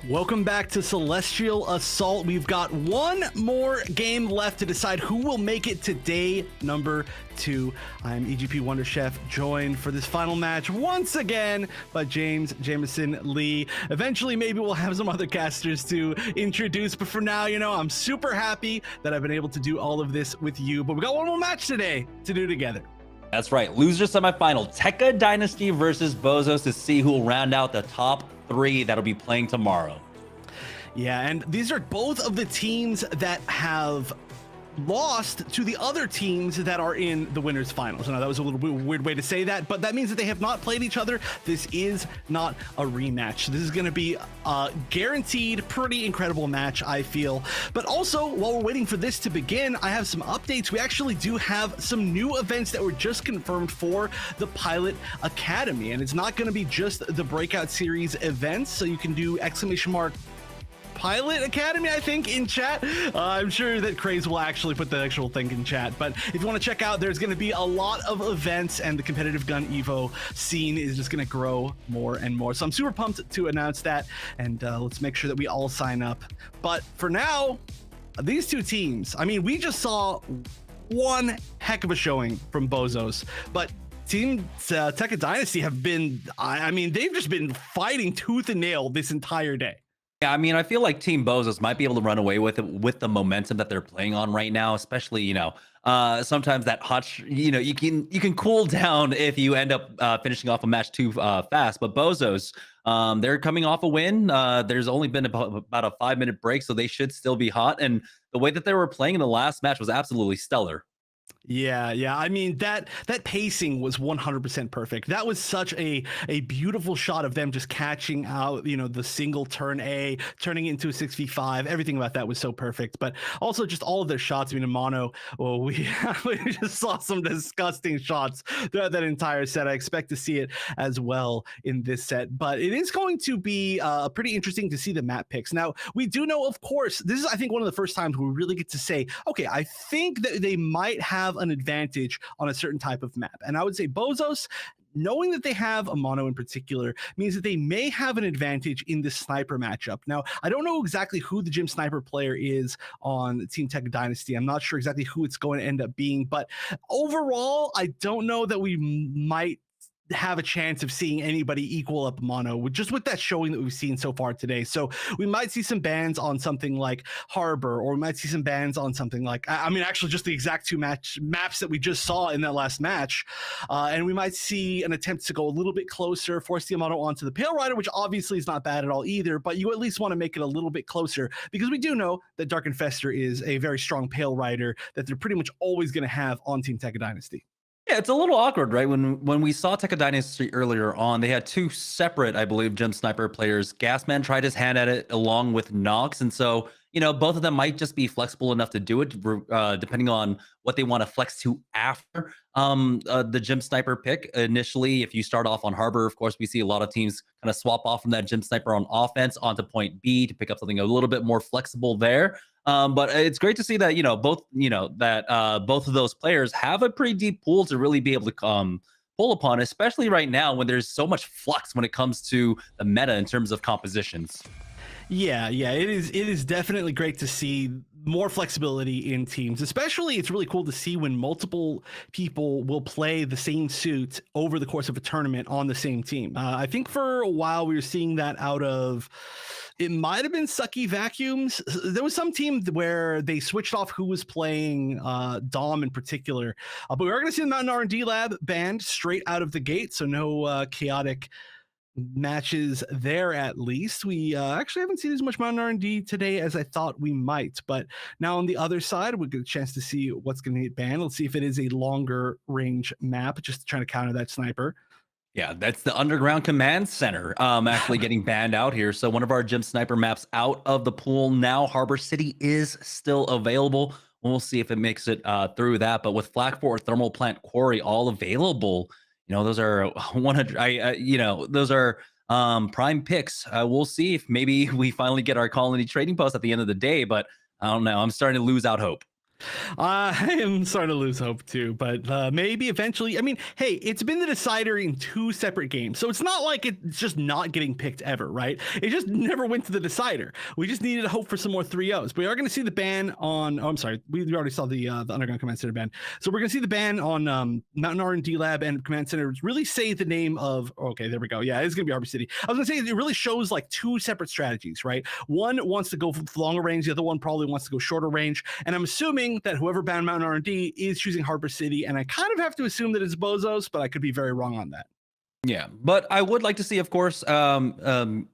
Welcome back to Celestial Assault. We've got one more game left to decide who will make it to day number 2. I'm EGP Wonder Chef, joined for this final match once again by James Jameson Lee. Eventually, maybe we'll have some other casters to introduce, but for now, I'm super happy that I've been able to do all of this with you. But we got one more match today to do together. That's right. Loser semifinal. Tekka Dynasty versus BOZOS to see who will round out the top 3 that'll be playing tomorrow. Yeah, and these are both of the teams that have lost to the other teams that are in the winners finals. Now that was a little bit weird way to say that, but that means that they have not played each other. This is not a rematch. This is going to be a guaranteed pretty incredible match, I feel. But also, while we're waiting for this to begin, I have some updates. We actually do have some new events that were just confirmed for the Pilot Academy, and it's not going to be just the breakout series events, so you can do !Pilot Academy, I think, in chat. I'm sure that Craze will actually put the actual thing in chat, but if you want to check out, there's going to be a lot of events, and the competitive gun Evo scene is just going to grow more and more. So I'm super pumped to announce that, and let's make sure that we all sign up. But for now, these two teams, I mean, we just saw one heck of a showing from BOZOS, but Team Tekka Dynasty have been, I mean, they've just been fighting tooth and nail this entire day. Yeah, I mean, I feel like Team BOZOS might be able to run away with it with the momentum that they're playing on right now, especially, sometimes that you can cool down if you end up finishing off a match too fast. But BOZOS, they're coming off a win. There's only been about a 5-minute break, so they should still be hot. And the way that they were playing in the last match was absolutely stellar. Yeah. I mean, that pacing was 100% perfect. That was such a beautiful shot of them just catching out, the single turn A, turning it into a 6v5. Everything about that was so perfect. But also just all of their shots. I mean, in mono, we just saw some disgusting shots throughout that entire set. I expect to see it as well in this set. But it is going to be pretty interesting to see the map picks. Now, we do know, of course, this is, I think, one of the first times we really get to say, okay, I think that they might have an advantage on a certain type of map. And I would say BOZOS, knowing that they have a mono in particular, means that they may have an advantage in this sniper matchup. Now, I don't know exactly who the gym sniper player is on Team Tekka Dynasty. I'm not sure exactly who it's going to end up being, but overall, I don't know that we might have a chance of seeing anybody equal up mono with that showing that we've seen so far today. So we might see some bans on something like Harbor, or we might see some bans on something like, I mean, actually just the exact two maps that we just saw in that last match. And we might see an attempt to go a little bit closer, force the mono onto the Pale Rider, which obviously is not bad at all either, but you at least want to make it a little bit closer, because we do know that Dark Infestor is a very strong Pale Rider that they're pretty much always going to have on Team Tekka Dynasty. Yeah, it's a little awkward, right? When we saw Tekka Dynasty earlier on, they had 2 separate, I believe, gem sniper players. Gasman tried his hand at it along with Nox, and so both of them might just be flexible enough to do it, depending on what they want to flex to after the gem sniper pick. Initially, if you start off on Harbor, of course, we see a lot of teams kind of swap off from that gem sniper on offense onto point B to pick up something a little bit more flexible there. But it's great to see that both of those players have a pretty deep pool to really be able to pull upon, especially right now when there's so much flux when it comes to the meta in terms of compositions. Yeah, it is definitely great to see more flexibility in teams. Especially, it's really cool to see when multiple people will play the same suit over the course of a tournament on the same team. I think for a while we were seeing that out of, it might have been Sucky Vacuums. There was some team where they switched off who was playing Dom in particular. But we are going to see the Mountain R&D Lab banned straight out of the gate, so no chaotic matches there. At least we actually haven't seen as much Mountain R&D today as I thought we might, but now on the other side we get a chance to see what's going to get banned. Let's see if it is a longer range map, just trying to counter that sniper. Yeah, that's the Underground Command Center actually getting banned out here. So one of our gym sniper maps out of the pool now. Harbor City is still available. We'll see if it makes it through that, but with Flak Fort, Thermal Plant, Quarry all available, those are 100. Those are prime picks. We'll see if maybe we finally get our colony trading post at the end of the day, but I don't know. I'm starting to lose out hope. I am starting to lose hope too, but maybe eventually. I mean, hey, it's been the decider in two separate games, so it's not like it's just not getting picked ever, right? It just never went to the decider. We just needed to hope for some more 3-0s. But we are going to see the ban on. Oh, I'm sorry, we already saw the Underground Command Center ban, so we're going to see the ban on Mountain R&D Lab and Command Center really say the name of. Okay, there we go. Yeah, it's going to be Arbor City. I was going to say it really shows like two separate strategies, right? One wants to go longer range, the other one probably wants to go shorter range, and I'm assuming that whoever banned Mountain R&D is choosing Harbor City, and I kind of have to assume that it's BOZOS, but I could be very wrong on that. Yeah, but I would like to see, of course,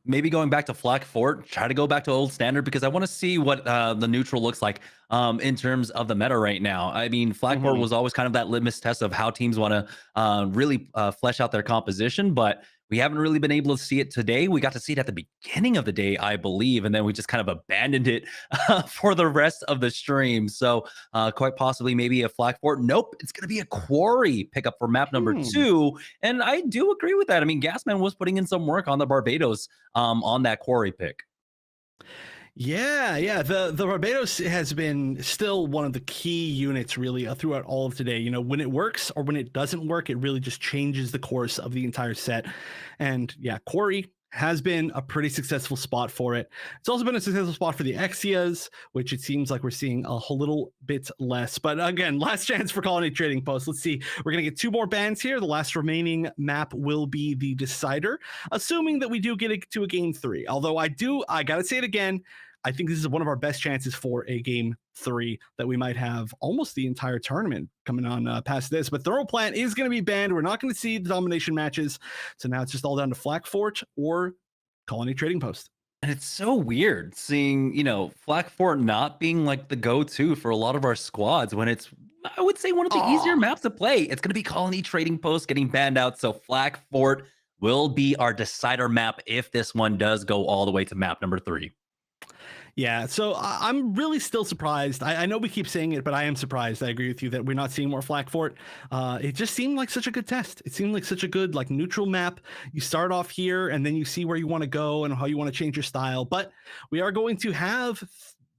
maybe going back to Flak Fort, try to go back to old standard because I want to see what the neutral looks like in terms of the meta right now. I mean, Flak Fort was always kind of that litmus test of how teams want to really flesh out their composition, but we haven't really been able to see it today. We got to see it at the beginning of the day, I believe, and then we just kind of abandoned it for the rest of the stream. So quite possibly maybe a Flak Fort. Nope, it's going to be a Quarry pickup for map number 2. And I do agree with that. I mean, Gasman was putting in some work on the Barbados on that Quarry pick. Yeah. The Barbados has been still one of the key units really throughout all of today. You know, when it works or when it doesn't work, it really just changes the course of the entire set. And yeah, Quarry has been a pretty successful spot for it. It's also been a successful spot for the Exias, which it seems like we're seeing a little bit less. But again, last chance for Colony Trading Post. Let's see. We're going to get 2 more bans here. The last remaining map will be the decider, assuming that we do get it to a game 3. Although I got to say it again, I think this is one of our best chances for a game 3 that we might have almost the entire tournament coming on past this. But Thorough Plant is going to be banned. We're not going to see the domination matches. So now it's just all down to Flak Fort or Colony Trading Post. And it's so weird seeing, Flak Fort not being like the go-to for a lot of our squads when it's, I would say, one of the easier maps to play. It's going to be Colony Trading Post getting banned out. So Flak Fort will be our decider map if this one does go all the way to map number 3. Yeah, so I'm really still surprised. I know we keep saying it, but I am surprised. I agree with you that we're not seeing more Flak Fort. It just seemed like such a good test. It seemed like such a good neutral map. You start off here, and then you see where you want to go and how you want to change your style. But we are going to have,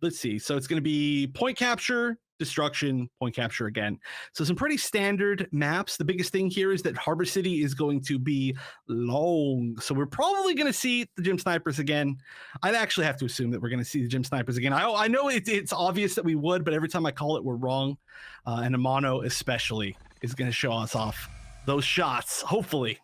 let's see, so it's going to be point capture, destruction, point capture again. So some pretty standard maps. The biggest thing here is that Harbor City is going to be long. So we're probably going to see the Gym Snipers again. I'd actually have to assume that we're going to see the Gym Snipers again. I know it's obvious that we would, but every time I call it, we're wrong. And Amano especially is going to show us off those shots. Hopefully.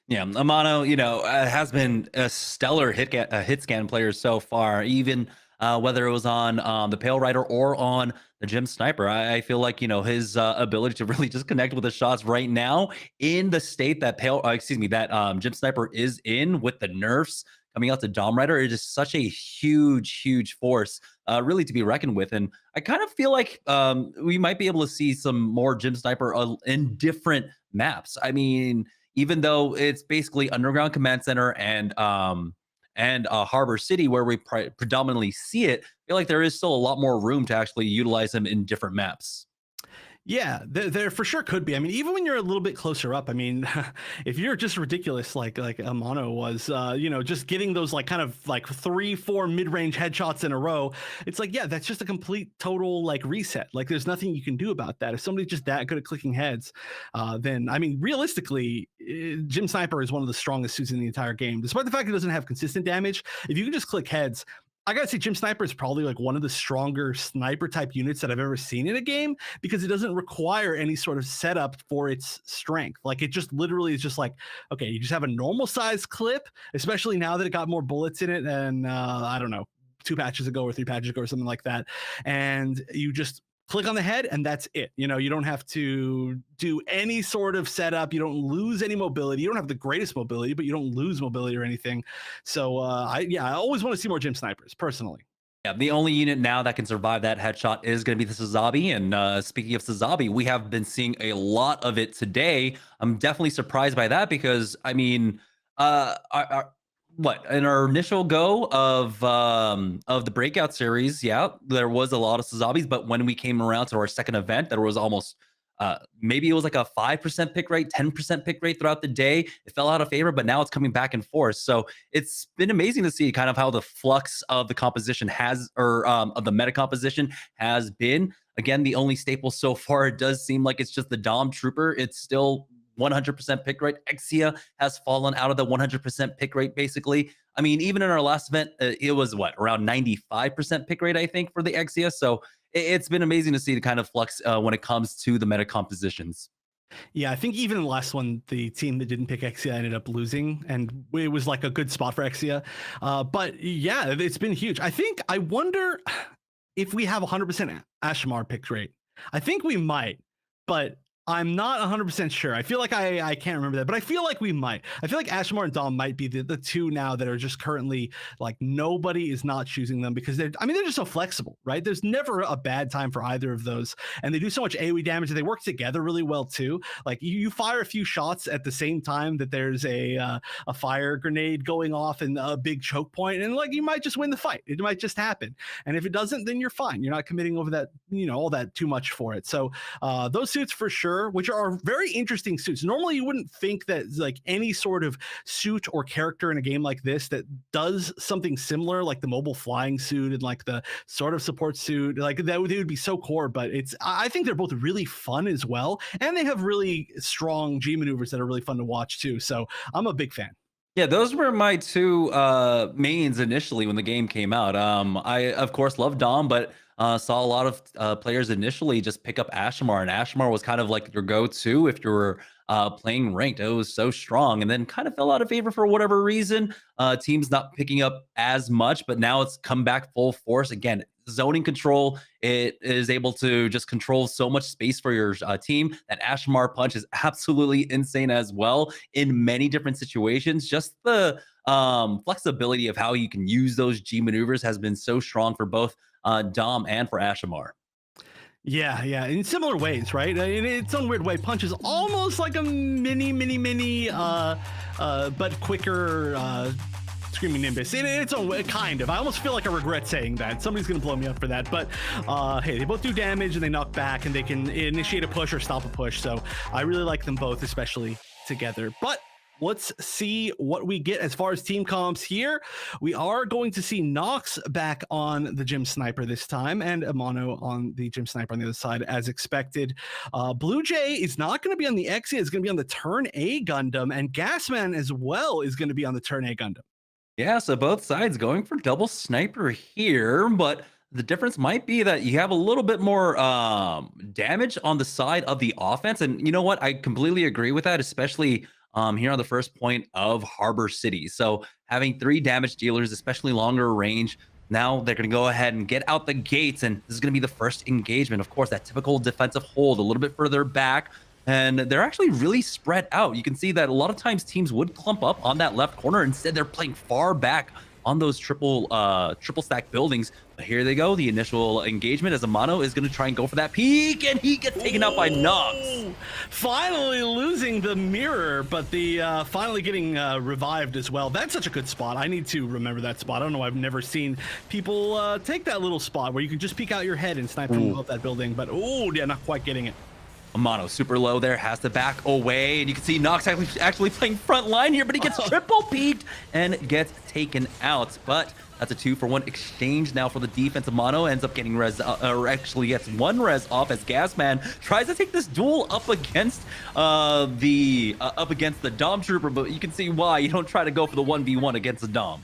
Yeah, Amano, has been a stellar hit scan player so far, even whether it was on the Pale Rider or on the Gym Sniper. I feel like, his ability to really just connect with the shots right now in the state that Gym Sniper is in with the nerfs coming out to Dom Rider, it is such a huge force really to be reckoned with. And I kind of feel like we might be able to see some more Gym Sniper in different maps. I mean, even though it's basically Underground Command Center and Harbor City where we predominantly see it, I feel like there is still a lot more room to actually utilize them in different maps. Yeah, there for sure could be. I mean, even when you're a little bit closer up, I mean, if you're just ridiculous like Amano was, just getting those kind of 3-4 mid-range headshots in a row, it's like, yeah, that's just a complete total reset. Like there's nothing you can do about that. If somebody's just that good at clicking heads, then I mean, realistically, Gym Sniper is one of the strongest suits in the entire game. Despite the fact it doesn't have consistent damage, if you can just click heads, I gotta say, Gym Sniper is probably one of the stronger sniper type units that I've ever seen in a game because it doesn't require any sort of setup for its strength. Like it just literally is just okay, you just have a normal size clip, especially now that it got more bullets in it and I don't know, 2 patches ago or 3 patches ago or something like that. And you just click on the head and that's it. You don't have to do any sort of setup. You don't lose any mobility. You don't have the greatest mobility, but you don't lose mobility or anything. So I always want to see more Gym Snipers personally. Yeah, the only unit now that can survive that headshot is going to be the Sazabi. And speaking of Sazabi, we have been seeing a lot of it today. I'm definitely surprised by that because, I mean, in our initial go of the breakout series, yeah, there was a lot of Sazabis, but when we came around to our second event, there was almost maybe it was like a 5% pick rate, 10% pick rate throughout the day. It fell out of favor, but now it's coming back and forth. So it's been amazing to see kind of how the flux of the composition has, or of the meta composition has been. Again, the only staple so far, it does seem like it's just the Dom Trooper. It's still 100% pick rate. Exia has fallen out of the 100% pick rate, basically. I mean, even in our last event, it was what, around 95% pick rate, I think, for the Exia. So it's been amazing to see the kind of flux when it comes to the meta compositions. Yeah, I think even in the last one, the team that didn't pick Exia ended up losing, and it was like a good spot for Exia. But yeah, it's been huge. I wonder if we have 100% Ashmar pick rate. I think we might, but I'm not 100% sure. I feel like I can't remember that, but I feel like we might. I feel like Ashmar and Dom might be the two now that are just currently like nobody is not choosing them because they're just so flexible, right? There's never a bad time for either of those, and they do so much AoE damage and they work together really well too. Like you fire a few shots at the same time that there's a fire grenade going off and a big choke point, and like you might just win the fight. It might just happen, and if it doesn't, then you're fine. You're not committing over that, all that too much for it. So those suits for sure, which are very interesting suits. Normally, you wouldn't think that like any sort of suit or character in a game like this that does something similar, like the mobile flying suit and like the sort of support suit, like they would be so core. But I think they're both really fun as well, and they have really strong G maneuvers that are really fun to watch too. So I'm a big fan. Yeah, those were my two mains initially when the game came out. I of course love Dom, but saw a lot of players initially just pick up Ashmar, and Ashmar was kind of like your go-to if you were playing ranked. It was so strong, and then kind of fell out of favor for whatever reason. Teams not picking up as much, but now it's come back full force again. Zoning control, it is able to just control so much space for your team. That Ashmar punch is absolutely insane as well in many different situations. Just the flexibility of how you can use those G maneuvers has been so strong for both Dom and for Ashmar. Yeah, in similar ways, right? In its own weird way, Punch is almost like a mini, but quicker Screaming Nimbus in its own way, kind of. I almost feel like I regret saying that. Somebody's gonna blow me up for that, but hey, they both do damage and they knock back and they can initiate a push or stop a push. So I really like them both, especially together. But let's see what we get as far as team comps here. We are going to see Nox back on the Gym Sniper this time, and Amano on the Gym Sniper on the other side, as expected. Blue Jay is not going to be on the Exia, it's going to be on the Turn A Gundam, and Gasman as well is going to be on the Turn A Gundam. Yeah, so both sides going for double sniper here, but the difference might be that you have a little bit more damage on the side of the offense. And you know what? I completely agree with that, especially here on the first point of Harbor City. So having 3 damage dealers, especially longer range, now they're going to go ahead and get out the gates, and this is going to be the first engagement. Of course, that typical defensive hold a little bit further back, and they're actually really spread out. You can see that a lot of times teams would clump up on that left corner. Instead, they're playing far back on those triple stack buildings. But here they go, the initial engagement as Amano is going to try and go for that peek, and he gets taken out by Nox. Finally losing the mirror, but the finally getting revived as well. That's such a good spot. I need to remember that spot. I don't know, I've never seen people take that little spot where you can just peek out your head and snipe from above that building, but oh yeah, not quite getting it. Amano super low there, has to back away, and you can see Nox actually playing front line here, but he gets triple peeked and gets taken out. But that's a 2-for-1 exchange now for the defense. Amano ends up getting res, or actually gets 1 res off as Gasman tries to take this duel up against the Dom Trooper, but you can see why you don't try to go for the 1v1 against the Dom.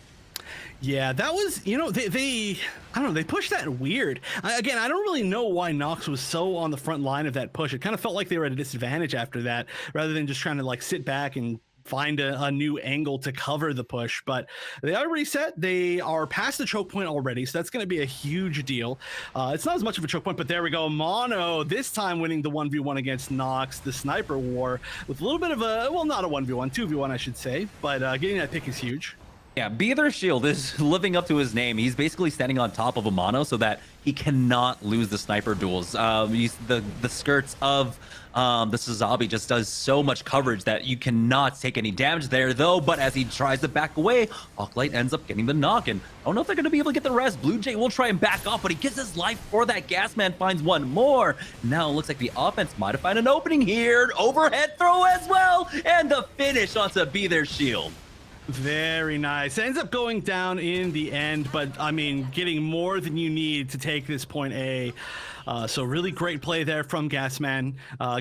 Yeah, that was, they I don't know, they pushed that weird. Again, I don't really know why Nox was so on the front line of that push. It kind of felt like they were at a disadvantage after that, rather than just trying to like sit back and find a new angle to cover the push. But they are reset. They are past the choke point already, so that's going to be a huge deal. It's not as much of a choke point, but there we go. Mono this time winning the 1v1 against Nox, the sniper war, with a little bit of a, well, not a 1v1, 2v1 I should say, but getting that pick is huge. Yeah, Be Their Shield is living up to his name. He's basically standing on top of a mono so that he cannot lose the sniper duels. The skirts of the Suzabi just does so much coverage that you cannot take any damage there, though. But as he tries to back away, Hawklight ends up getting the knock. And I don't know if they're going to be able to get the rest. Blue Jay will try and back off, but he gets his life for that. Gasman finds one more. Now it looks like the offense might have found an opening here. Overhead throw as well. And the finish onto Be Their Shield. Very nice. It ends up going down in the end, but I mean, getting more than you need to take this point A. So really great play there from Gasman,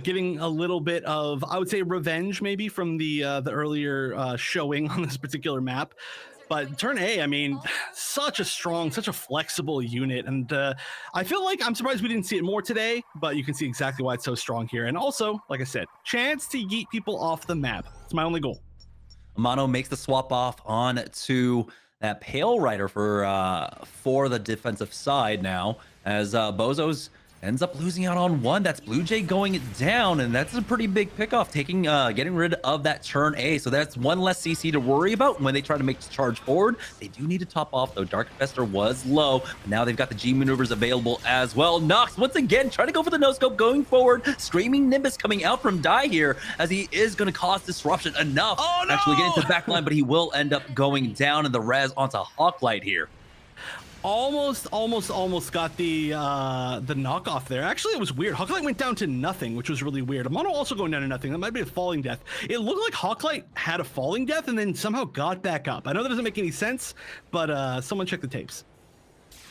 getting a little bit of, I would say, revenge maybe from the earlier showing on this particular map. But turn A, I mean, such a strong, such a flexible unit. And I feel like I'm surprised we didn't see it more today, but you can see exactly why it's so strong here. And also, like I said, chance to yeet people off the map. It's my only goal. Mono makes the swap off on to that Pale Rider for the defensive side now, as BOZOS ends up losing out on one. That's Blue Jay going down, and that's a pretty big pickoff, getting rid of that turn A. So that's one less CC to worry about when they try to make the charge forward. They do need to top off, though. Dark Infestor was low, but now they've got the G maneuvers available as well. Nox, once again, trying to go for the no-scope going forward. Screaming Nimbus coming out from Die here, as he is going to cause disruption enough to actually get into the back line, but he will end up going down in the res onto Hawklight here. Almost got the knockoff there. Actually, it was weird. Hawklight went down to nothing, which was really weird. Mono also going down to nothing. That might be a falling death. It looked like Hawklight had a falling death and then somehow got back up. I know that doesn't make any sense, but someone check the tapes.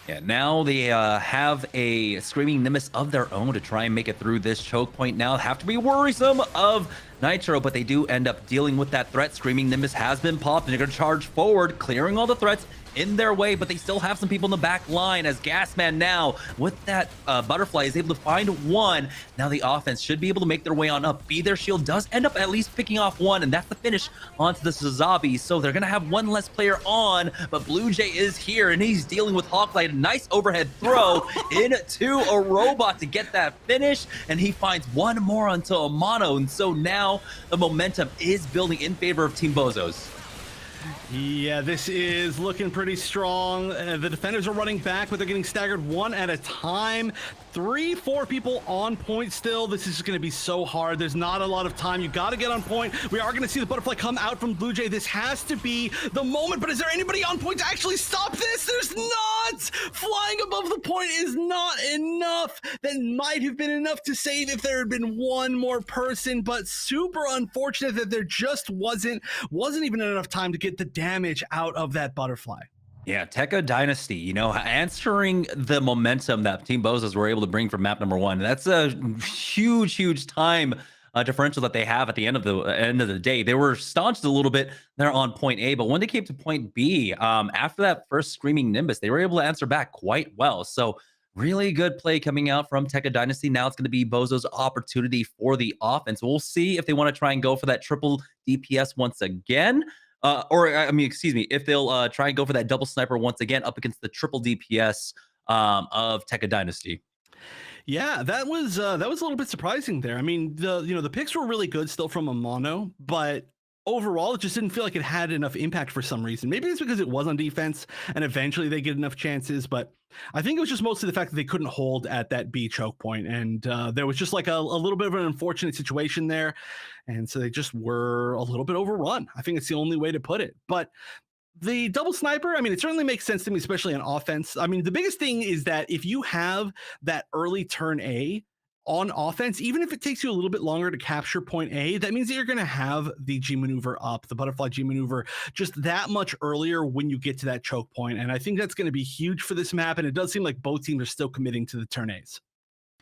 Yeah, now they have a Screaming Nimbus of their own to try and make it through this choke point. Now have to be worrisome of Nitro, but they do end up dealing with that threat. Screaming Nimbus has been popped, and they're going to charge forward, clearing all the threats in their way, but they still have some people in the back line, as Gasman now with that butterfly is able to find one. Now the offense should be able to make their way on up. Be Their Shield does end up at least picking off one, and that's the finish onto the Suzabi. So they're gonna have one less player on, but Blue Jay is here and he's dealing with Hawklight. A nice overhead throw into a robot to get that finish, and he finds one more onto a mono. And so now the momentum is building in favor of Team BOZOS. Yeah, this is looking pretty strong. The defenders are running back, but they're getting staggered one at a time. 3-4 people on point still. This is going to be so hard. There's not a lot of time. You got to get on point. We are going to see the butterfly come out from Blue Jay. This has to be the moment, but is there anybody on point to actually stop this? There's not! Flying above the point is not enough. That might have been enough to save if there had been one more person, but super unfortunate that there just wasn't even enough time to get the damage out of that butterfly. Yeah, Tekka Dynasty, you know, answering the momentum that Team BOZOS were able to bring from map number one. That's a huge time differential that they have at the end of the day. They were staunched a little bit there on point A, but when they came to point B, after that first Screaming Nimbus, they were able to answer back quite well. So really good play coming out from Tekka Dynasty. Now it's going to be BOZO's opportunity for the offense. We'll see if they want to try and go for that triple DPS once again. If they'll try and go for that double sniper once again up against the triple DPS of Tekka Dynasty. Yeah, that was a little bit surprising there. I mean, the picks were really good still from a mono, but overall it just didn't feel like it had enough impact for some reason. Maybe it's because it was on defense and eventually they get enough chances, but I think it was just mostly the fact that they couldn't hold at that B choke point, and there was just like a little bit of an unfortunate situation there, and so they just were a little bit overrun. I think it's the only way to put it. But the double sniper, I mean, it certainly makes sense to me, especially on offense. I mean, the biggest thing is that if you have that early turn A on offense, even if it takes you a little bit longer to capture point A, that means that you're going to have the G maneuver up, the butterfly G maneuver, just that much earlier when you get to that choke point. And I think that's going to be huge for this map. And it does seem like both teams are still committing to the turn A's.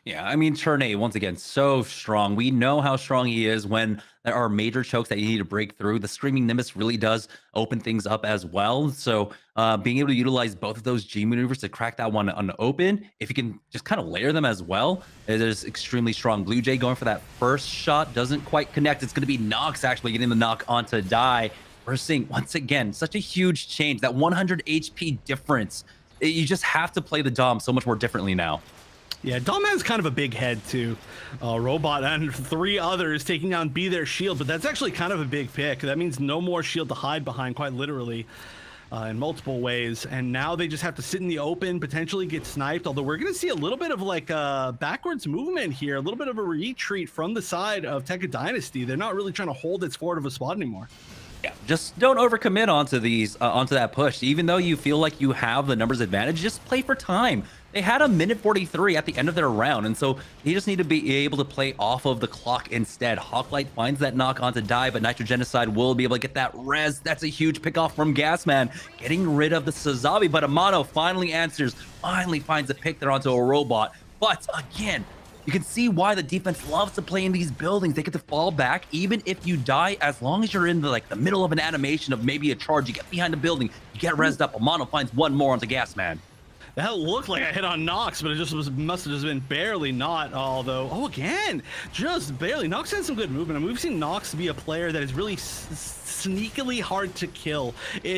Yeah, I mean, turn A, once again, so strong. We know how strong he is when there are major chokes that you need to break through. The Screaming Nimbus really does open things up as well. So being able to utilize both of those G maneuvers to crack that one on open, if you can just kind of layer them as well, it is extremely strong. Blue Jay going for that first shot, doesn't quite connect. It's going to be Nox actually getting the knock onto Die. We're seeing, once again, such a huge change. That 100 HP difference. You just have to play the Dom so much more differently now. Yeah, Dom has kind of a big head too. Robot and 3 others taking down Be Their Shield, but that's actually kind of a big pick. That means no more shield to hide behind, quite literally. in multiple ways, and now they just have to sit in the open, potentially get sniped. Although we're going to see a little bit of like a backwards movement here, a little bit of a retreat from the side of Tekka Dynasty. They're not really trying to hold its forward of a spot anymore. Yeah, just don't overcommit onto these onto that push. Even though you feel like you have the numbers advantage, just play for time. They had a minute 43 at the end of their round, and so you just need to be able to play off of the clock instead. Hawklight finds that knock onto Die, but Nitro Genocide will be able to get that res. That's a huge pickoff from Gasman, getting rid of the Sazabi, but Amano finally answers, finally finds a pick there onto a robot. But again, you can see why the defense loves to play in these buildings. They get to fall back, even if you die, as long as you're in the middle of an animation of maybe a charge, you get behind the building, you get rezzed up. Amano finds one more onto Gasman. That looked like a hit on Nox, but it just must have just been barely not, although, oh, again, just barely. Nox has some good movement. I mean, we've seen Nox be a player that is really sneakily hard to kill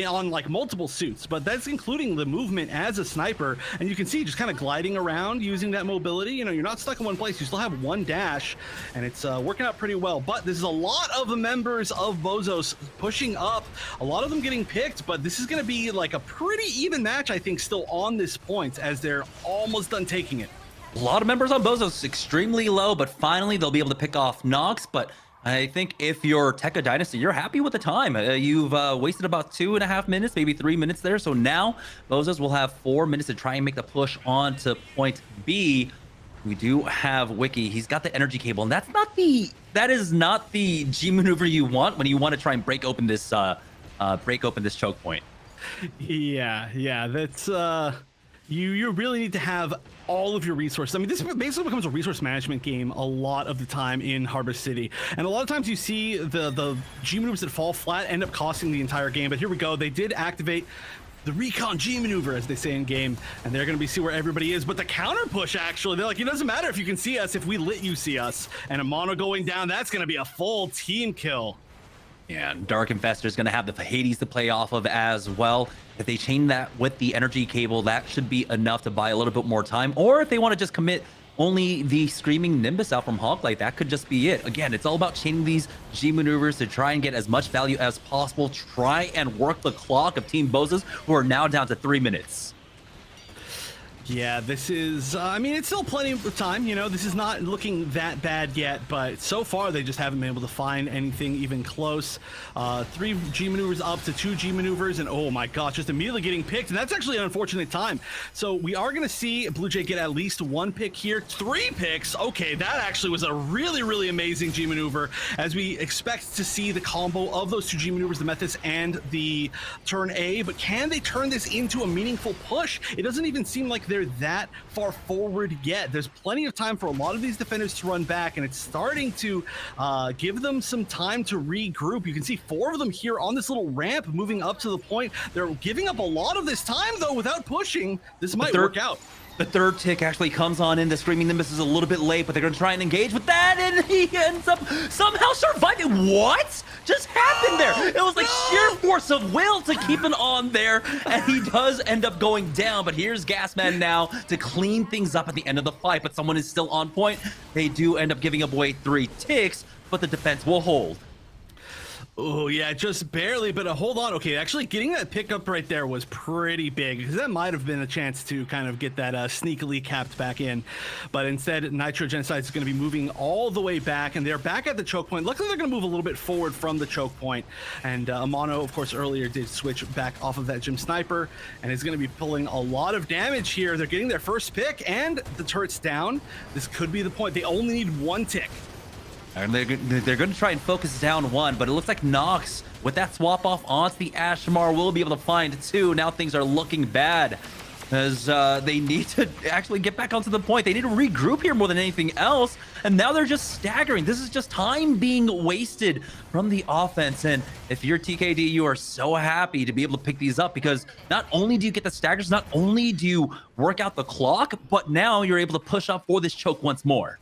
on like multiple suits, but that's including the movement as a sniper. And you can see just kind of gliding around using that mobility. You know, you're not stuck in one place. You still have one dash, and it's working out pretty well. But this is a lot of the members of BOZOS pushing up, a lot of them getting picked, but this is going to be like a pretty even match, I think, still on this point, as they're almost done taking it. A lot of members on BOZOS extremely low, but finally they'll be able to pick off Nox. But I think if you're Tekka Dynasty, you're happy with the time. You've wasted about 2.5 minutes, maybe 3 minutes there. So now BOZOS will have 4 minutes to try and make the push on to point B. We do have Wiki. He's got the energy cable, and that is not the G maneuver you want when you want to try and break open this choke point. Yeah, that's you really need to have all of your resources. I mean, this basically becomes a resource management game a lot of the time in Harbor City. And a lot of times you see the G maneuvers that fall flat end up costing the entire game. But here we go. They did activate the recon G maneuver, as they say in game, and they're going to see where everybody is. But the counter push, actually, they're like, it doesn't matter if you can see us, if we let you see us. And a mono going down, that's going to be a full team kill. Yeah, Dark Infestor is going to have the Hades to play off of as well. If they chain that with the energy cable, that should be enough to buy a little bit more time. Or if they want to just commit only the Screaming Nimbus out from Hawklight, that could just be it. Again, it's all about chaining these G maneuvers to try and get as much value as possible. Try and work the clock of Team BOZOS, who are now down to 3 minutes. Yeah, this is, I mean, it's still plenty of time, you know, this is not looking that bad yet, but so far they just haven't been able to find anything even close. 3 G maneuvers up to 2 G maneuvers, and oh my gosh, just immediately getting picked, and that's actually an unfortunate time. So we are going to see Blue Jay get at least 1 pick here, 3 picks. Okay, that actually was a really, really amazing G maneuver, as we expect to see the combo of those 2 G maneuvers, the Mephis and the turn A, but can they turn this into a meaningful push? It doesn't even seem like they're that far forward yet. There's plenty of time for a lot of these defenders to run back, and it's starting to give them some time to regroup. You can see 4 of them here on this little ramp moving up to the point. They're giving up a lot of this time, though, without pushing. This might work out. The third tick actually comes on in. The Screaming Nimbus is a little bit late, but they're going to try and engage with that, and he ends up somehow surviving. What just happened there? It was like sheer force of will to keep it on there, and he does end up going down. But here's Gasman now to clean things up at the end of the fight, but someone is still on point. They do end up giving away 3 ticks, but the defense will hold. Oh, yeah, just barely, but hold on. Okay, actually getting that pickup right there was pretty big, because that might have been a chance to kind of get that sneakily capped back in. But instead, Nitro Genocide is going to be moving all the way back, and they're back at the choke point. Luckily, they're going to move a little bit forward from the choke point. And Amano, of course, earlier did switch back off of that Gym Sniper, and is going to be pulling a lot of damage here. They're getting their first pick, and the turret's down. This could be the point. They only need 1 tick. And they're going to try and focus down 1, but it looks like Nox, with that swap off onto the Ashmar, will be able to find 2. Now things are looking bad, as they need to actually get back onto the point. They need to regroup here more than anything else, and now they're just staggering. This is just time being wasted from the offense, and if you're TKD, you are so happy to be able to pick these up, because not only do you get the staggers, not only do you work out the clock, but now you're able to push up for this choke once more.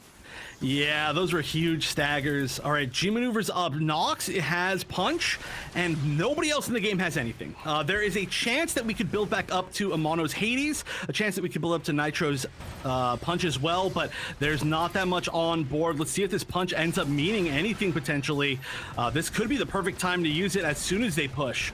Yeah, those were huge staggers. All right, G maneuvers up. Nox has punch, and nobody else in the game has anything. There is a chance that we could build back up to Amano's Hades, a chance that we could build up to Nitro's punch as well, but there's not that much on board. Let's see if this punch ends up meaning anything potentially. This could be the perfect time to use it as soon as they push.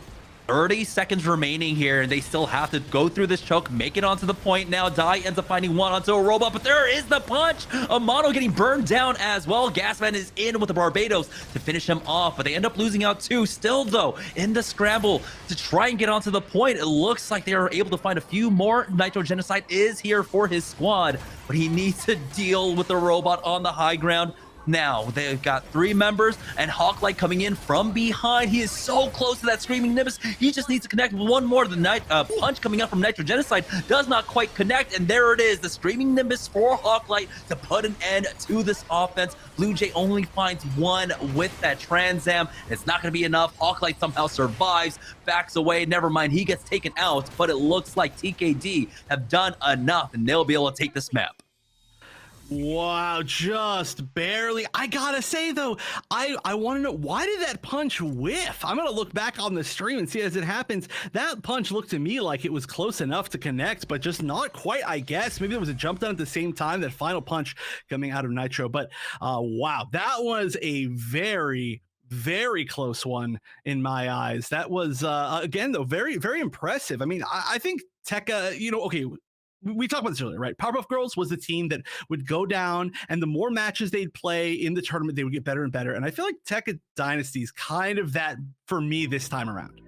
30 seconds remaining here, and they still have to go through this choke, make it onto the point. Now Dai ends up finding one onto a robot, but there is the punch. Amano getting burned down as well. Gasman is in with the Barbados to finish him off, but they end up losing out too. Still though, in the scramble to try and get onto the point, it looks like they are able to find a few more. Nitro Genocide is here for his squad, but he needs to deal with the robot on the high ground. Now they've got 3 members, and Hawklight coming in from behind. He is so close to that Screaming Nimbus. He just needs to connect with one more. The punch coming up from Nitro Genocide does not quite connect, and there it is, the Screaming Nimbus for Hawklight to put an end to this offense. Blue Jay only finds one with that Trans Am. It's not going to be enough. Hawklight somehow survives, backs away. Never mind, he gets taken out, but it looks like TKD have done enough, and they'll be able to take this map. Wow, just barely. I gotta say though, I want to know, why did that punch whiff? I'm gonna look back on the stream and see as it happens. That punch looked to me like it was close enough to connect, but just not quite, I guess. Maybe there was a jump done at the same time, that final punch coming out of Nitro. But wow, that was a very close one in my eyes. That was again though, very impressive. I mean, I think Tekka, okay, we talked about this earlier, right? Powerpuff Girls was the team that would go down, and the more matches they'd play in the tournament, they would get better and better. And I feel like Tekka Dynasty is kind of that for me this time around.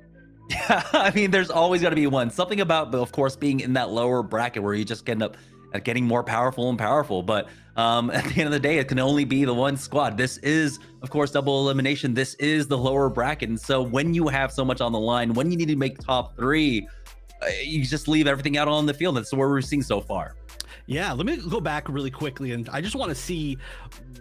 Yeah, I mean, there's always got to be one. Something about, of course, being in that lower bracket where you just end up getting more powerful and powerful. But at the end of the day, it can only be the one squad. This is, of course, double elimination. This is the lower bracket. And so when you have so much on the line, when you need to make top 3, you just leave everything out on the field. That's what we're seeing so far. Yeah, let me go back really quickly, and I just want to see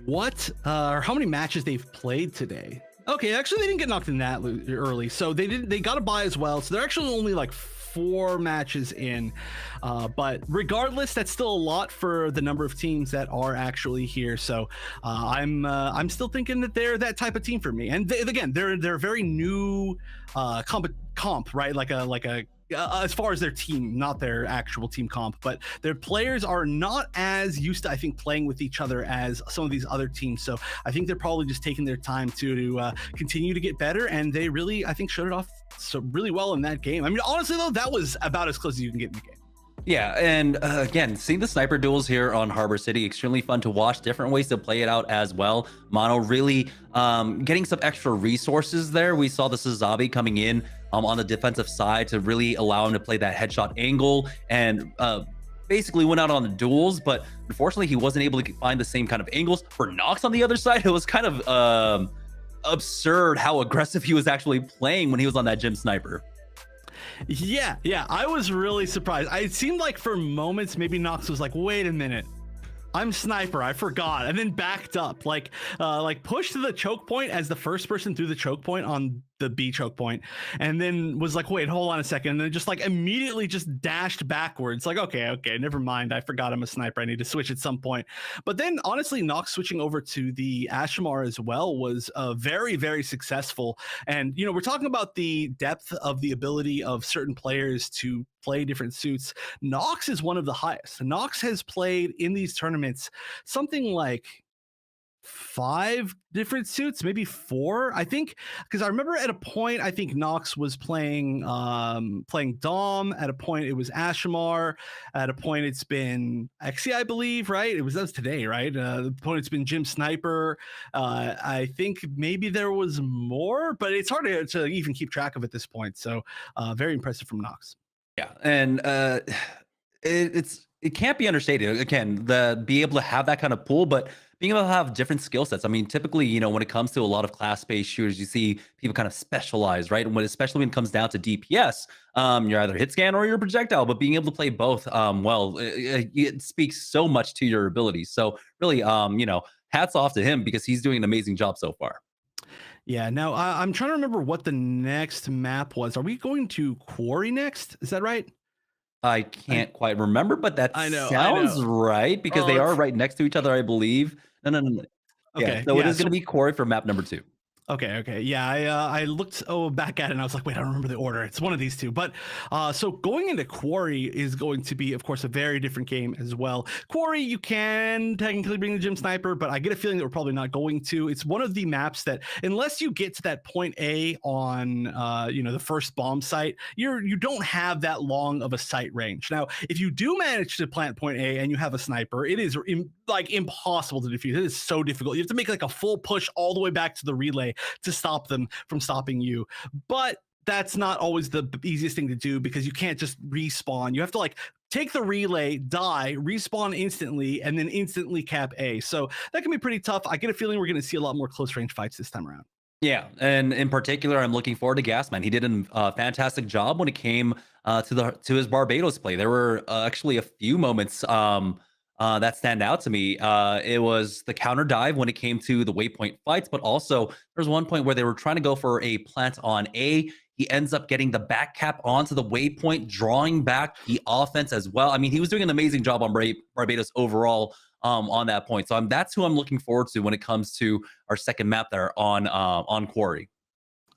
what or how many matches they've played today. Okay, actually they didn't get knocked in that early, so they got a bye as well. So they're actually only like 4 matches in, but regardless, that's still a lot for the number of teams that are actually here. So I'm still thinking that they're that type of team for me. And again, they're very new comp, right? Like a as far as their team, not their actual team comp, but their players are not as used to, I think, playing with each other as some of these other teams. So I think they're probably just taking their time to continue to get better. And they really, I think, showed it off so really well in that game. I mean, honestly, though, that was about as close as you can get in the game. Yeah, and again, seeing the sniper duels here on Harbor City, extremely fun to watch. Different ways to play it out as well. Mono really getting some extra resources there. We saw the Suzabi coming in on the defensive side to really allow him to play that headshot angle and basically went out on the duels, but unfortunately he wasn't able to find the same kind of angles. For Nox on the other side, it was kind of absurd how aggressive he was actually playing when he was on that gym sniper. Yeah, I was really surprised. It seemed like for moments maybe Nox was like, wait a minute, I'm sniper, I forgot, and then backed up, like pushed to the choke point as the first person through the choke point on the B choke point, and then was like, wait, hold on a second, and then just like immediately just dashed backwards, like, okay, never mind, I forgot I'm a sniper, I need to switch at some point. But then honestly, Nox switching over to the Ashimar as well was very successful. And we're talking about the depth of the ability of certain players to play different suits. Nox is one of the highest. Nox has played in these tournaments something like 5 different suits, maybe 4, I think, because I remember at a point I think Nox was playing Dom, at a point it was Ashimar, at a point it's been Exi, I believe, right? That was today, right? The point it's been Jim Sniper. I think maybe there was more, but it's hard to even keep track of at this point. So very impressive from Nox. Yeah, and it can't be understated. Again, be able to have that kind of pool, but being able to have different skill sets. I mean, typically, when it comes to a lot of class-based shooters, you see people kind of specialize, right? And especially when it comes down to DPS, you're either hit scan or you're projectile. But being able to play both, well, it speaks so much to your abilities. So really, hats off to him because he's doing an amazing job so far. Yeah, now I'm trying to remember what the next map was. Are we going to Quarry next? Is that right? I can't quite remember, but that sounds right because they are right next to each other, I believe. No. Okay, Yeah, so it is going to be Quarry for map number 2. Okay. Yeah, I looked back at it and I was like, wait, I don't remember the order. It's one of these two. But so going into Quarry is going to be, of course, a very different game as well. Quarry, you can technically bring the Gym Sniper, but I get a feeling that we're probably not going to. It's one of the maps that, unless you get to that point A on the first bomb site, you don't have that long of a sight range. Now, if you do manage to plant point A and you have a sniper, it is like impossible to defuse. It is so difficult. You have to make like a full push all the way back to the relay to stop them from stopping you. But that's not always the easiest thing to do because you can't just respawn. You have to like take the relay, die, respawn instantly, and then instantly cap A. So that can be pretty tough. I get a feeling we're going to see a lot more close range fights this time around. Yeah, and in particular, I'm looking forward to Gasman. He did a fantastic job when it came to his Barbados play. There were actually a few moments that stand out to me. It was the counter dive when it came to the waypoint fights, but also there's one point where they were trying to go for a plant on A. He ends up getting the back cap onto the waypoint, drawing back the offense as well. I mean, he was doing an amazing job on Barbados overall on that point. So that's who I'm looking forward to when it comes to our second map there on Quarry.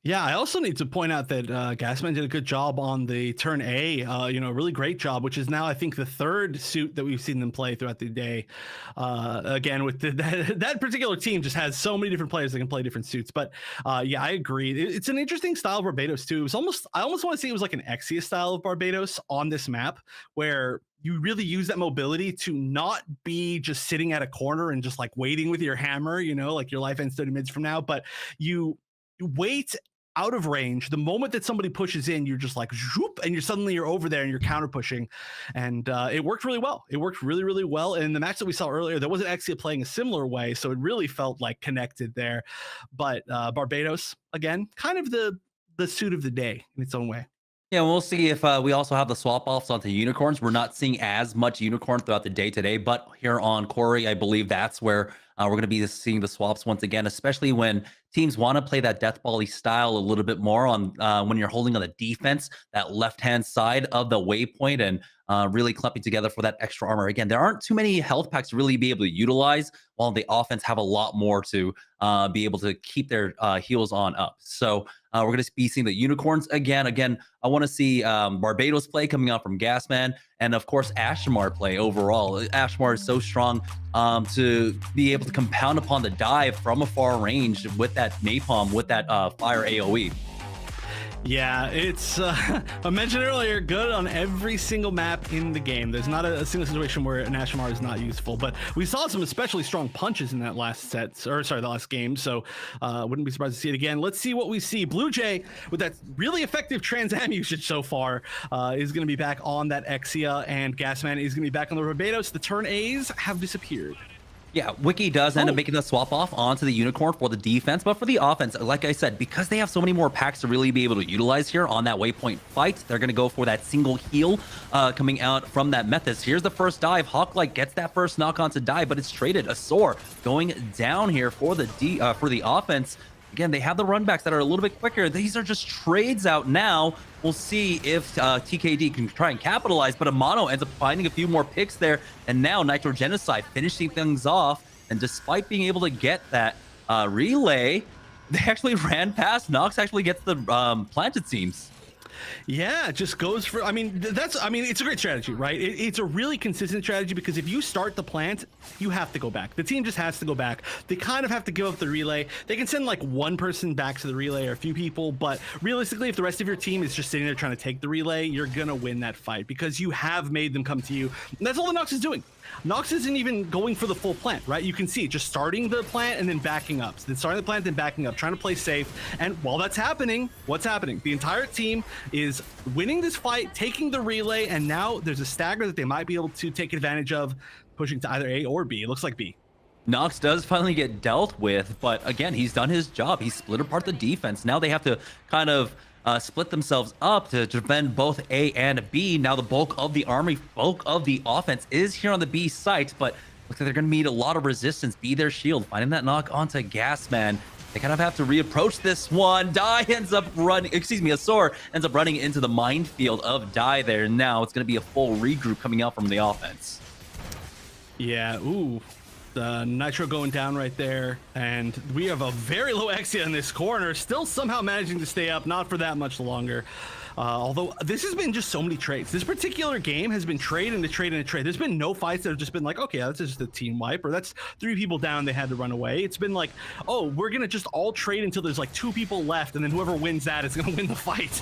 Yeah, I also need to point out that Gasman did a good job on the turn A, really great job, which is now, I think, the third suit that we've seen them play throughout the day. Again, with that particular team just has so many different players that can play different suits. But yeah, I agree. It's an interesting style of Barbados, too. I almost want to say it was like an Exia style of Barbados on this map, where you really use that mobility to not be just sitting at a corner and just like waiting with your hammer, like your life ends 30 minutes from now, but you wait out of range. The moment that somebody pushes in, you're just like zoop, and you're over there and you're counter pushing, and it worked really well. It worked really, really well. And in the match that we saw earlier, there wasn't Exia playing a similar way, so it really felt like connected there. But Barbados, again, kind of the suit of the day in its own way. Yeah, we'll see if we also have the swap offs onto unicorns. We're not seeing as much unicorn throughout the day today, but here on Quarry, I believe that's where we're going to be seeing the swaps once again, especially when teams want to play that death volley style a little bit more on when you're holding on the defense, that left-hand side of the waypoint, and really clumping together for that extra armor. Again, there aren't too many health packs to really be able to utilize, while the offense have a lot more to be able to keep their heals on up. So we're going to be seeing the unicorns again. I want to see Barbados play coming out from Gasman, and of course Ashmar play overall. Ashmar is so strong to be able to compound upon the dive from a far range with that napalm, with that fire AoE. Yeah, it's I mentioned earlier, good on every single map in the game. There's not a single situation where an Ashmar is not useful, but we saw some especially strong punches in that last the last game, so wouldn't be surprised to see it again. Let's see what we see. Blue Jay, with that really effective Trans Am usage so far, is going to be back on that Exia, and Gasman is going to be back on the Barbados. The turn A's have disappeared. Yeah, Wiki does end up making the swap off onto the Unicorn for the defense, but for the offense, like I said, because they have so many more packs to really be able to utilize here on that waypoint fight, they're going to go for that single heal coming out from that Methus. Here's the first dive. Hawklight gets that first knock on to dive, but it's traded. Azor going down here for the offense. Again, they have the runbacks that are a little bit quicker. These are just trades out now. We'll see if TKD can try and capitalize, but Amano ends up finding a few more picks there, and now Nitro Genocide finishing things off. And despite being able to get that relay, they actually ran past. Nox actually gets the plant, it seems. Yeah, it just goes for, it's a great strategy, right? It's a really consistent strategy, because if you start the plant, you have to go back. The team just has to go back. They kind of have to give up the relay. They can send like one person back to the relay or a few people, but realistically, if the rest of your team is just sitting there trying to take the relay, you're gonna win that fight because you have made them come to you. And that's all that Nox is doing. Nox isn't even going for the full plant, right? You can see just starting the plant and then backing up. So then starting the plant, then backing up, trying to play safe. And while that's happening, what's happening? The entire team is winning this fight, taking the relay, and now there's a stagger that they might be able to take advantage of, pushing to either A or B. It looks like B. Nox does finally get dealt with, but again, he's done his job. He split apart the defense. Now they have to kind of split themselves up to defend both A and B. Now the bulk of the army, bulk of the offense is here on the B site, but looks like they're going to meet a lot of resistance. Be their shield, finding that knock onto Gasman. They kind of have to reapproach this one. Azor ends up running into the minefield of Die there. Now it's going to be a full regroup coming out from the offense. Yeah, ooh. Nitro going down right there, and we have a very low Exia in this corner, still somehow managing to stay up, not for that much longer. Although this has been just so many trades. This particular game has been trade into trade into trade. There's been no fights that have just been like, okay, that's just a team wipe, or that's 3 people down, they had to run away. It's been like, oh, we're gonna just all trade until there's like 2 people left, and then whoever wins that is gonna win the fight.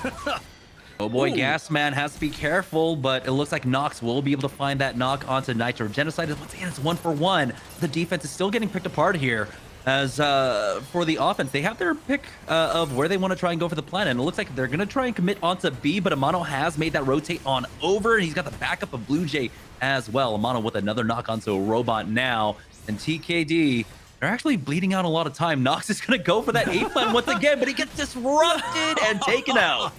Oh boy, Ooh. Gasman has to be careful, but it looks like Nox will be able to find that knock onto Nitro. Genocide is, once again, it's 1-for-1. The defense is still getting picked apart here. As for the offense, they have their pick of where they want to try and go for the plan, and it looks like they're going to try and commit onto B, but Amano has made that rotate on over, and he's got the backup of Blue Jay as well. Amano with another knock onto a robot now, and TKD, they're actually bleeding out a lot of time. Nox is going to go for that A plan once again, but he gets disrupted and taken out.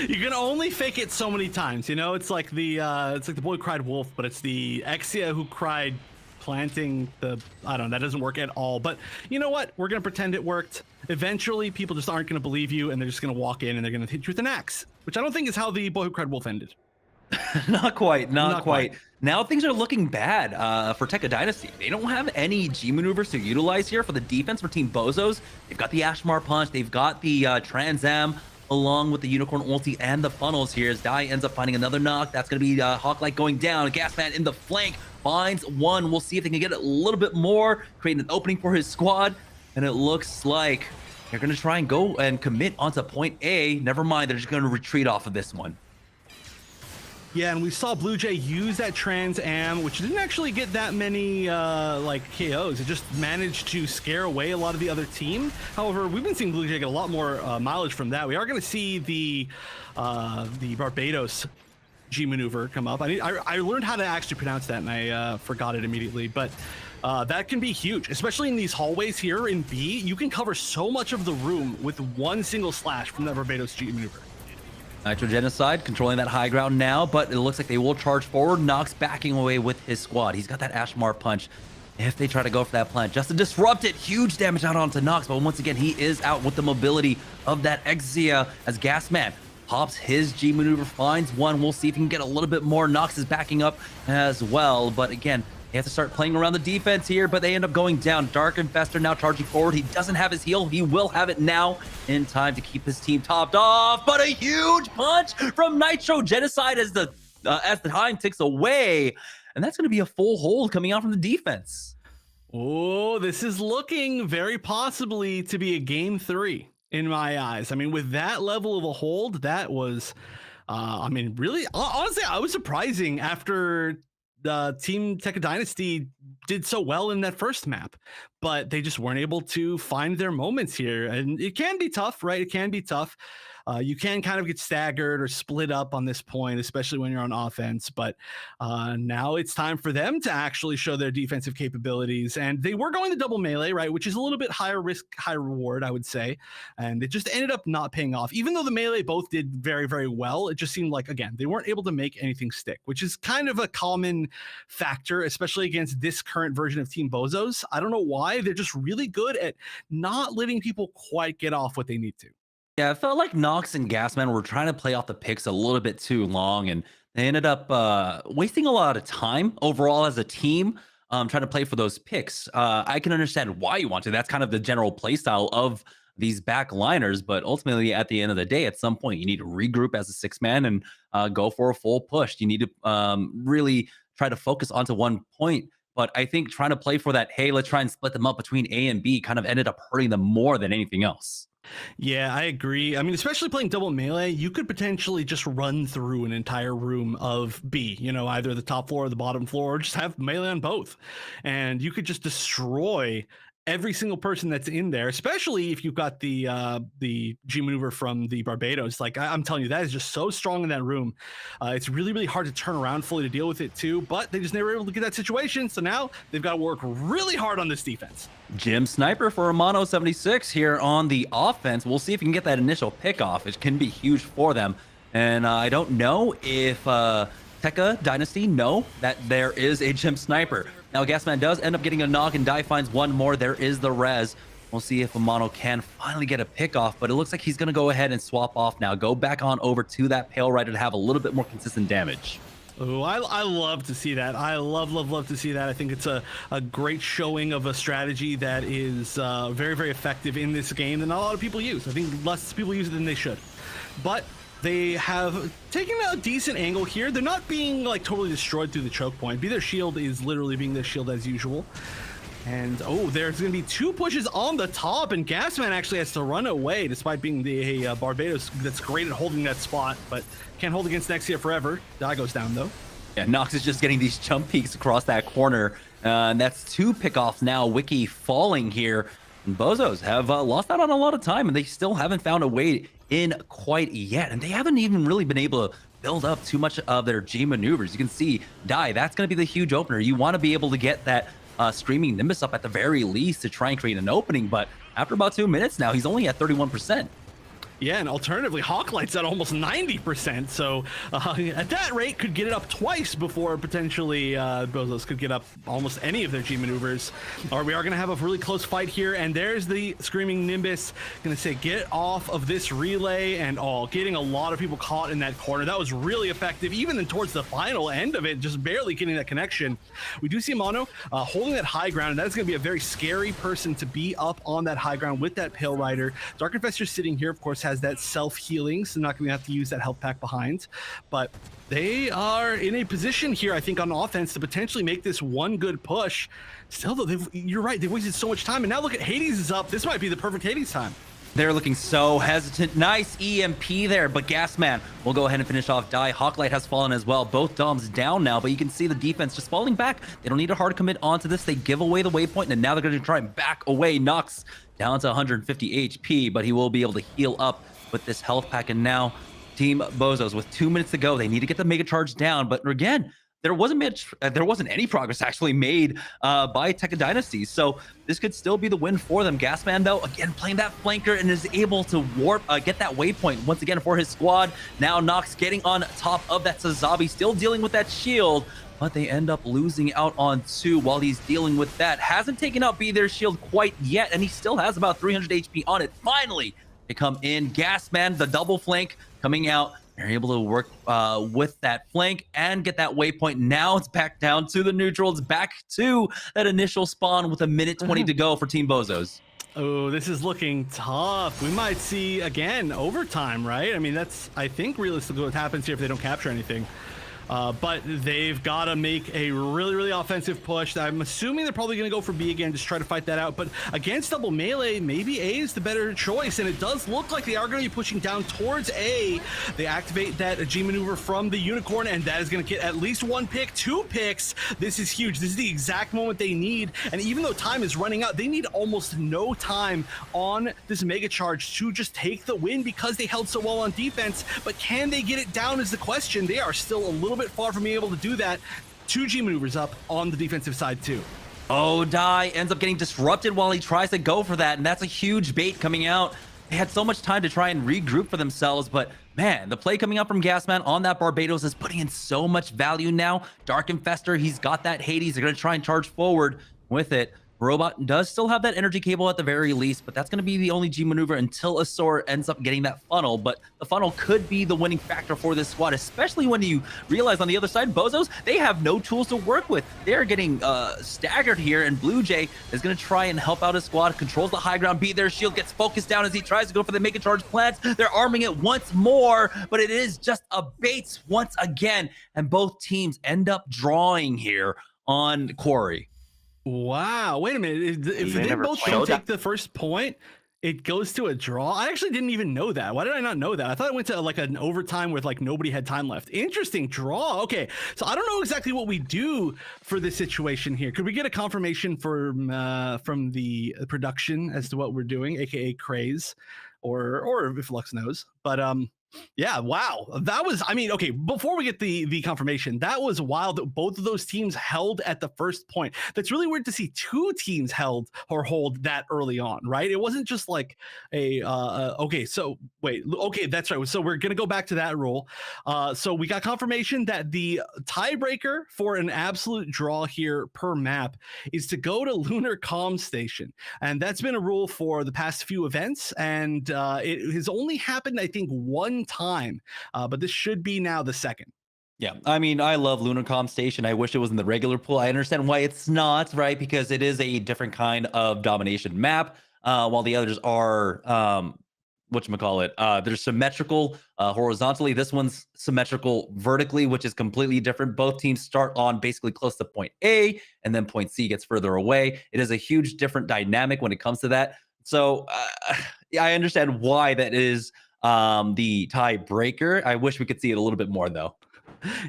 You can only fake it so many times, you know. It's like the boy who cried wolf, but it's the Exia who cried planting the, I don't know, that doesn't work at all. But you know what? We're gonna pretend it worked. Eventually, people just aren't gonna believe you, and they're just gonna walk in and they're gonna hit you with an axe, which I don't think is how the boy who cried wolf ended. Not quite. Now things are looking bad for Tekka Dynasty. They don't have any G maneuvers to utilize here for the defense for Team BOZOS. They've got the Ashmar Punch, they've got the Trans Am, along with the Unicorn ulti and the funnels here, as Dai ends up finding another knock. That's going to be Hawklight going down. Gasman in the flank finds one. We'll see if they can get a little bit more, creating an opening for his squad. And it looks like they're going to try and go and commit onto point A. Never mind, they're just going to retreat off of this one. Yeah, and we saw Blue Jay use that Trans Am, which didn't actually get that many like KOs. It just managed to scare away a lot of the other team. However, we've been seeing Blue Jay get a lot more mileage from that. We are going to see the Barbados G maneuver come up. I learned how to actually pronounce that, and I forgot it immediately. But that can be huge, especially in these hallways here in B. You can cover so much of the room with one single slash from that Barbados G maneuver. Nitro Genocide controlling that high ground now, but it looks like they will charge forward. Nox backing away with his squad. He's got that Ashmar Punch. If they try to go for that plant, just to disrupt it, huge damage out onto Nox, but once again, he is out with the mobility of that Exia as Gasman pops his G maneuver, finds one. We'll see if he can get a little bit more. Nox is backing up as well, but again, they have to start playing around the defense here, but they end up going down. Dark Infestor now charging forward. He doesn't have his heal. He will have it now in time to keep his team topped off, but a huge punch from Nitro Genocide as the time ticks away, and that's going to be a full hold coming out from the defense. Oh, this is looking very possibly to be a game 3 in my eyes. I mean, with that level of a hold, that was, I mean, really, honestly, I was surprising after the Team Tekka Dynasty did so well in that first map, but they just weren't able to find their moments here. And it can be tough, right? It can be tough. You can kind of get staggered or split up on this point, especially when you're on offense. But now it's time for them to actually show their defensive capabilities. And they were going to double melee, right? Which is a little bit higher risk, high reward, I would say. And it just ended up not paying off. Even though the melee both did very, very well, it just seemed like, again, they weren't able to make anything stick, which is kind of a common factor, especially against this current version of Team BOZOS. I don't know why. They're just really good at not letting people quite get off what they need to. Yeah, it felt like Nox and Gasman were trying to play off the picks a little bit too long, and they ended up wasting a lot of time overall as a team trying to play for those picks. I can understand why you want to. That's kind of the general play style of these backliners, but ultimately at the end of the day, at some point, you need to regroup as a 6-man and go for a full push. You need to really try to focus onto one point. But I think trying to play for that, hey, let's try and split them up between A and B kind of ended up hurting them more than anything else. Yeah, I agree. I mean, especially playing double melee, you could potentially just run through an entire room of B, you know, either the top floor or the bottom floor, or just have melee on both. And you could just destroy every single person that's in there, especially if you've got the G maneuver from the Barbados. Like, I'm telling you, that is just so strong in that room. It's really, really hard to turn around fully to deal with it too, but they just never were able to get that situation. So now they've got to work really hard on this defense. Jim Sniper for Amano 76 here on the offense. We'll see if he can get that initial pick off. It can be huge for them. And I don't know if Tekka Dynasty know that there is a Jim Sniper. Now, Gasman does end up getting a knock, and Dai finds one more. There is the res. We'll see if Amano can finally get a pick off, but it looks like he's going to go ahead and swap off now. Go back on over to that Pale Rider to have a little bit more consistent damage. Oh, I love to see that. I love to see that. I think it's a great showing of a strategy that is very, very effective in this game that not a lot of people use. I think less people use it than they should. But they have taken a decent angle here. They're not being like totally destroyed through the choke point. Be their shield is literally being their shield as usual. And oh, there's going to be 2 pushes on the top, and Gasman actually has to run away despite being the Barbados that's great at holding that spot, but can't hold against Nexia forever. Die goes down though. Yeah, Nox is just getting these jump peaks across that corner. And that's 2 pickoffs now. Wiki falling here. And BOZOS have lost out on a lot of time, and they still haven't found a way in quite yet. And they haven't even really been able to build up too much of their G maneuvers. You can see Die, that's going to be the huge opener. You want to be able to get that Screaming Nimbus up at the very least to try and create an opening, but after about 2 minutes now, he's only at 31%. Yeah, and alternatively, Hawklight's at almost 90%, so at that rate, could get it up twice before potentially BOZOS could get up almost any of their G maneuvers. Or we are going to have a really close fight here, and there's the Screaming Nimbus. Going to say, get off of this relay, and getting a lot of people caught in that corner. That was really effective, even then towards the final end of it, just barely getting that connection. We do see Mono holding that high ground, and that's going to be a very scary person to be up on that high ground with that Pill Rider. Dark Infestor sitting here, of course, has that self-healing, so not going to have to use that health pack behind. But they are in a position here, I think, on offense to potentially make this one good push. Still, though, you're right, they've wasted so much time, and now look at Hades is up. This might be the perfect Hades time. They're looking so hesitant. Nice EMP there, but Gasman will go ahead and finish off Die. Hawklight has fallen as well. Both Doms down now, but you can see the defense just falling back. They don't need a hard commit onto this. They give away the waypoint, and now they're going to try and back away. Nox down to 150 HP, but he will be able to heal up with this health pack. And now Team BOZOS with 2 minutes to go. They need to get the Mega Charge down, but again, there wasn't any progress actually made by Tekka Dynasty. So this could still be the win for them. Gasman, though, again, playing that flanker and is able to get that waypoint once again for his squad. Now Nox getting on top of that Sazabi, still dealing with that shield, but they end up losing out on 2 while he's dealing with that. Hasn't taken out Be Their shield quite yet, and he still has about 300 HP on it. Finally, they come in. Gasman, the double flank coming out. They're able to work with that flank and get that waypoint. Now it's back down to the neutral. It's back to that initial spawn with a minute 20 to go for Team BOZOS. Oh, this is looking tough. We might see, again, overtime, right? I mean, that's, I think, realistically what happens here if they don't capture anything. But they've got to make a really, really offensive push. I'm assuming they're probably going to go for B again, just try to fight that out. But against double melee, maybe A is the better choice. And it does look like they are going to be pushing down towards A. They activate that G maneuver from the Unicorn, and that is going to get at least 1 pick, 2 picks. This is huge. This is the exact moment they need. And even though time is running out, they need almost no time on this Mega Charge to just take the win because they held so well on defense. But can they get it down is the question. They are still a little bit far from being able to do that. 2 G maneuvers up on the defensive side too. Oh, Die ends up getting disrupted while he tries to go for that, and that's a huge bait coming out. They had so much time to try and regroup for themselves, but man, the play coming out from Gasman on that Barbados is putting in so much value now. Dark Infestor, he's got that Hades. They're going to try and charge forward with it. Robot does still have that energy cable at the very least, but that's going to be the only G maneuver until Asor ends up getting that funnel. But the funnel could be the winning factor for this squad, especially when you realize on the other side, BOZOS, they have no tools to work with. They're getting staggered here, and Blue Jay is going to try and help out his squad, controls the high ground. Be Their shield gets focused down as he tries to go for the Mega Charge plants. They're arming it once more, but it is just a bait once again, and both teams end up drawing here on Quarry. Wow, wait a minute. If they both don't take the first point, it goes to a draw. I actually didn't even know that. Why did I not know that? I thought it went to like an overtime with like nobody had time left. Interesting draw. Okay, so I don't know exactly what we do for this situation here. Could we get a confirmation from the production as to what we're doing, aka Craze, or if Lux knows? But yeah, wow. That was, I mean, okay, before we get the confirmation, that was wild that both of those teams held at the first point. That's really weird to see 2 teams held or hold that early on, right? It wasn't just like okay, so wait, okay, that's right. So we're going to go back to that rule. So we got confirmation that the tiebreaker for an absolute draw here per map is to go to Lunar Comm Station. And that's been a rule for the past few events. And it has only happened, I think, 1 time, but this should be now the second. Yeah, I mean, I love Lunar Comm Station. I wish it was in the regular pool. I understand why it's not, right? Because it is a different kind of domination map, while the others are, whatchamacallit, they're symmetrical horizontally. This one's symmetrical vertically, which is completely different. Both teams start on basically close to point A, and then point C gets further away. It is a huge different dynamic when it comes to that. So yeah, I understand why that is the tiebreaker. I wish we could see it a little bit more, though.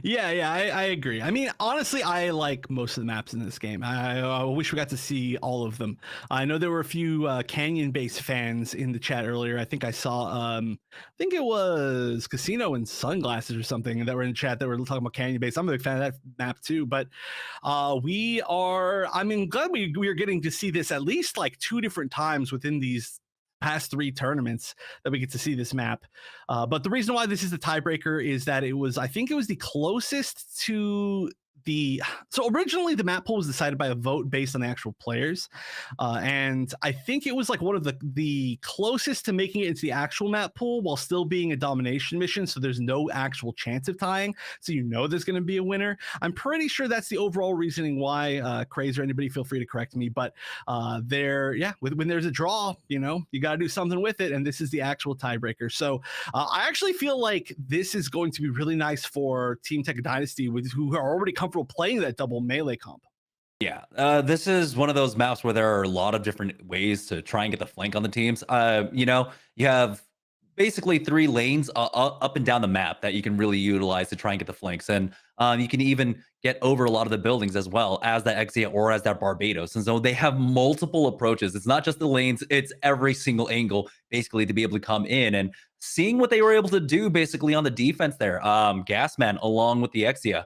Yeah, I agree. I mean, honestly, I like most of the maps in this game. I wish we got to see all of them. I know there were a few Canyon-based fans in the chat earlier. I think I saw, I think it was Casino and Sunglasses or something that were in the chat that were talking about Canyon-based. I'm a big fan of that map too. But I mean, glad we are getting to see this at least like 2 different times within these past 3 tournaments that we get to see this map. But the reason why this is the tiebreaker is that I think it was the closest to so originally the map pool was decided by a vote based on the actual players, and I think it was like one of the closest to making it into the actual map pool while still being a domination mission, so there's no actual chance of tying, so there's going to be a winner. I'm pretty sure that's the overall reasoning why. Craze or anybody, feel free to correct me, but when there's a draw, you got to do something with it, and this is the actual tiebreaker. So I actually feel like this is going to be really nice for Team Tekka Dynasty, who are already comfortable playing that double melee comp. Yeah, this is one of those maps where there are a lot of different ways to try and get the flank on the teams. You have basically 3 lanes up and down the map that you can really utilize to try and get the flanks, and you can even get over a lot of the buildings as well as that Exia or as that Barbados. And so they have multiple approaches. It's not just the lanes; it's every single angle basically to be able to come in. And seeing what they were able to do basically on the defense there, Gasman along with the Exia.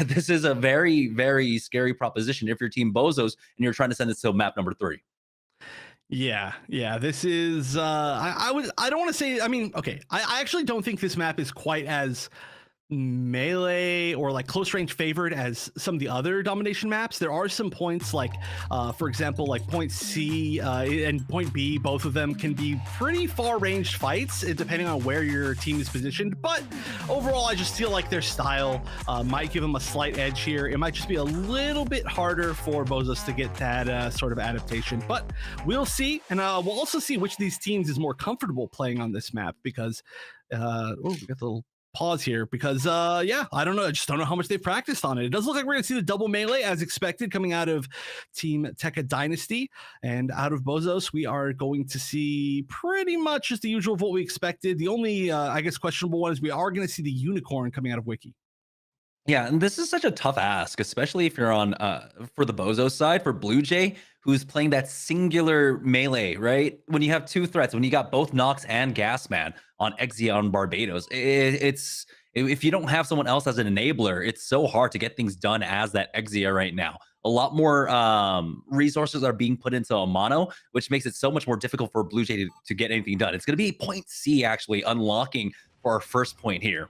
This is a very, very scary proposition if you're Team BOZOS and you're trying to send it to map number 3. Yeah. This is I don't want to say. I mean, okay. I actually don't think this map is quite as melee or like close range favored as some of the other domination maps. There are some points like for example, like point C and point B, both of them can be pretty far ranged fights depending on where your team is positioned, but overall I just feel like their style might give them a slight edge here. It might just be a little bit harder for BOZOS to get that sort of adaptation, but we'll see. And we'll also see which of these teams is more comfortable playing on this map, because we got the little pause here because I don't know, I just don't know how much they've practiced on it. It does look like we're gonna see the double melee as expected coming out of Team Tekka Dynasty, and out of BOZOS we are going to see pretty much just the usual of what we expected. The only I guess questionable one is we are going to see the unicorn coming out of Wiki. Yeah, and this is such a tough ask, especially if you're on for the Bozo side, for Blue Jay, who's playing that singular melee, right? When you have 2 threats, when you got both Nox and Gasman on Exia on Barbados, it's if you don't have someone else as an enabler, it's so hard to get things done as that Exia right now. A lot more resources are being put into a mono, which makes it so much more difficult for Blue Jay to get anything done. It's going to be point C actually unlocking for our first point here.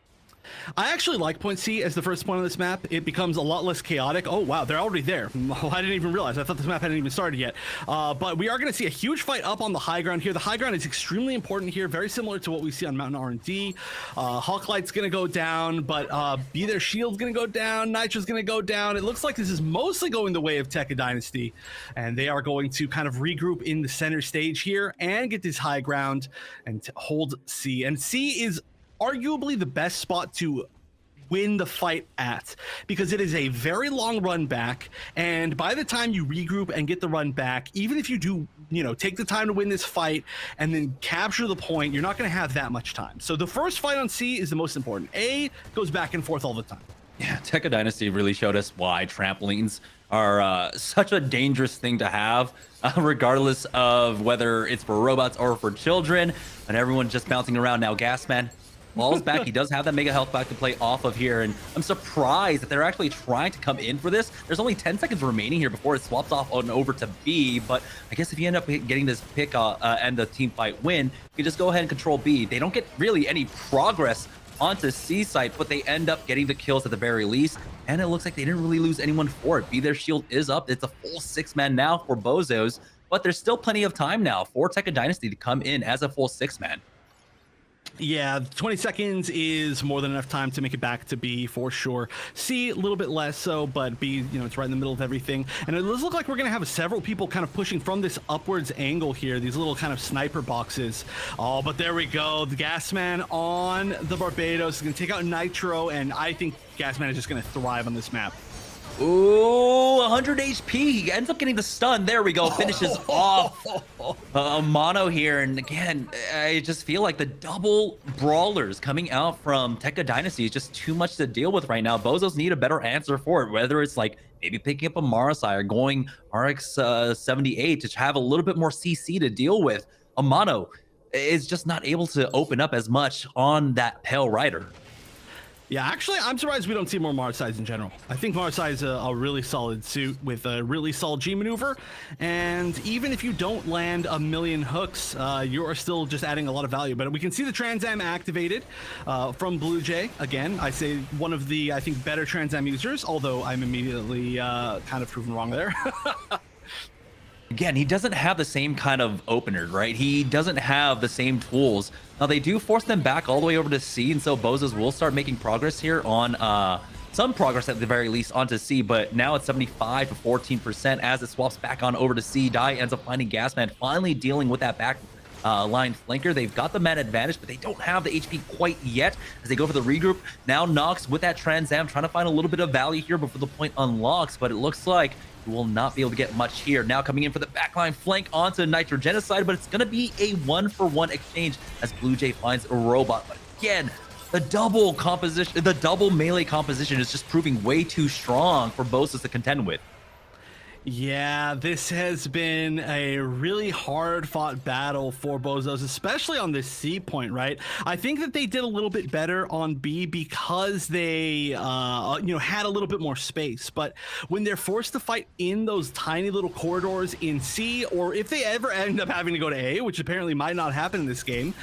I actually like point C as the first point on this map. It becomes a lot less chaotic. Oh, wow, they're already there. Oh, I didn't even realize. I thought this map hadn't even started yet. But we are going to see a huge fight up on the high ground here. The high ground is extremely important here, very similar to what we see on Mountain R&D. Hawklight's going to go down, but Be Their Shield's going to go down. Nitro's going to go down. It looks like this is mostly going the way of Tekka Dynasty, and they are going to kind of regroup in the center stage here and get this high ground and hold C. And C is arguably the best spot to win the fight at, because it is a very long run back, and by the time you regroup and get the run back, even if you do take the time to win this fight and then capture the point, you're not going to have that much time. So the first fight on C is the most important. A goes back and forth all the time. Yeah, Tekka Dynasty really showed us why trampolines are such a dangerous thing to have, regardless of whether it's for robots or for children, and everyone's just bouncing around. Now Gasman falls back. He does have that mega health back to play off of here, and I'm surprised that they're actually trying to come in for this. There's only 10 seconds remaining here before it swaps off on over to B, but I guess if you end up getting this pick and the team fight win, you can just go ahead and control B. They don't get really any progress onto C site, but they end up getting the kills at the very least, and it looks like they didn't really lose anyone for it. Be Their Shield is up. It's a full 6-man now for BOZOS, but there's still plenty of time now for Tekka Dynasty to come in as a full 6-man. Yeah, 20 seconds is more than enough time to make it back to B for sure. C, a little bit less so, but B, you know, it's right in the middle of everything. And it does look like we're going to have several people kind of pushing from this upwards angle here, these little kind of sniper boxes. Oh, but there we go. The Gasman on the Barbados is going to take out Nitro, and I think Gasman is just going to thrive on this map. Ooh, 100 HP. He ends up getting the stun. There we go. Finishes off mono here. And again, I just feel like the double brawlers coming out from Tekka Dynasty is just too much to deal with right now. BOZOS need a better answer for it, whether it's like maybe picking up a Marasai or going RX 78 to have a little bit more CC to deal with. A mono is just not able to open up as much on that Pale Rider. Yeah, actually, I'm surprised we don't see more Marasais in general. I think Marasai is a really solid suit with a really solid G maneuver, and even if you don't land a million hooks, you are still just adding a lot of value. But we can see the Trans Am activated from Blue Jay. Again, I say one of the, I think, better Trans Am users, although I'm immediately kind of proven wrong there. Again, he doesn't have the same kind of opener, right? He doesn't have the same tools. Now, they do force them back all the way over to C, and so BOZOS will start making progress here on some progress at the very least onto C, but now it's 75 to 14% as it swaps back on over to C. Dai ends up finding Gasman, finally dealing with that back line flanker. They've got the man advantage, but they don't have the HP quite yet as they go for the regroup. Now Nox with that Trans Am trying to find a little bit of value here before the point unlocks, but it looks like he will not be able to get much here. Now coming in for the backline flank onto Nitro Genocide, but it's going to be a 1-for-1 exchange as Blue Jay finds a robot. But again, the double composition, the double melee composition is just proving way too strong for BOZOS to contend with. Yeah, this has been a really hard-fought battle for BOZOS, especially on this C point, right? I think that they did a little bit better on B because they, you know, had a little bit more space. But when they're forced to fight in those tiny little corridors in C, or if they ever end up having to go to A, which apparently might not happen in this game,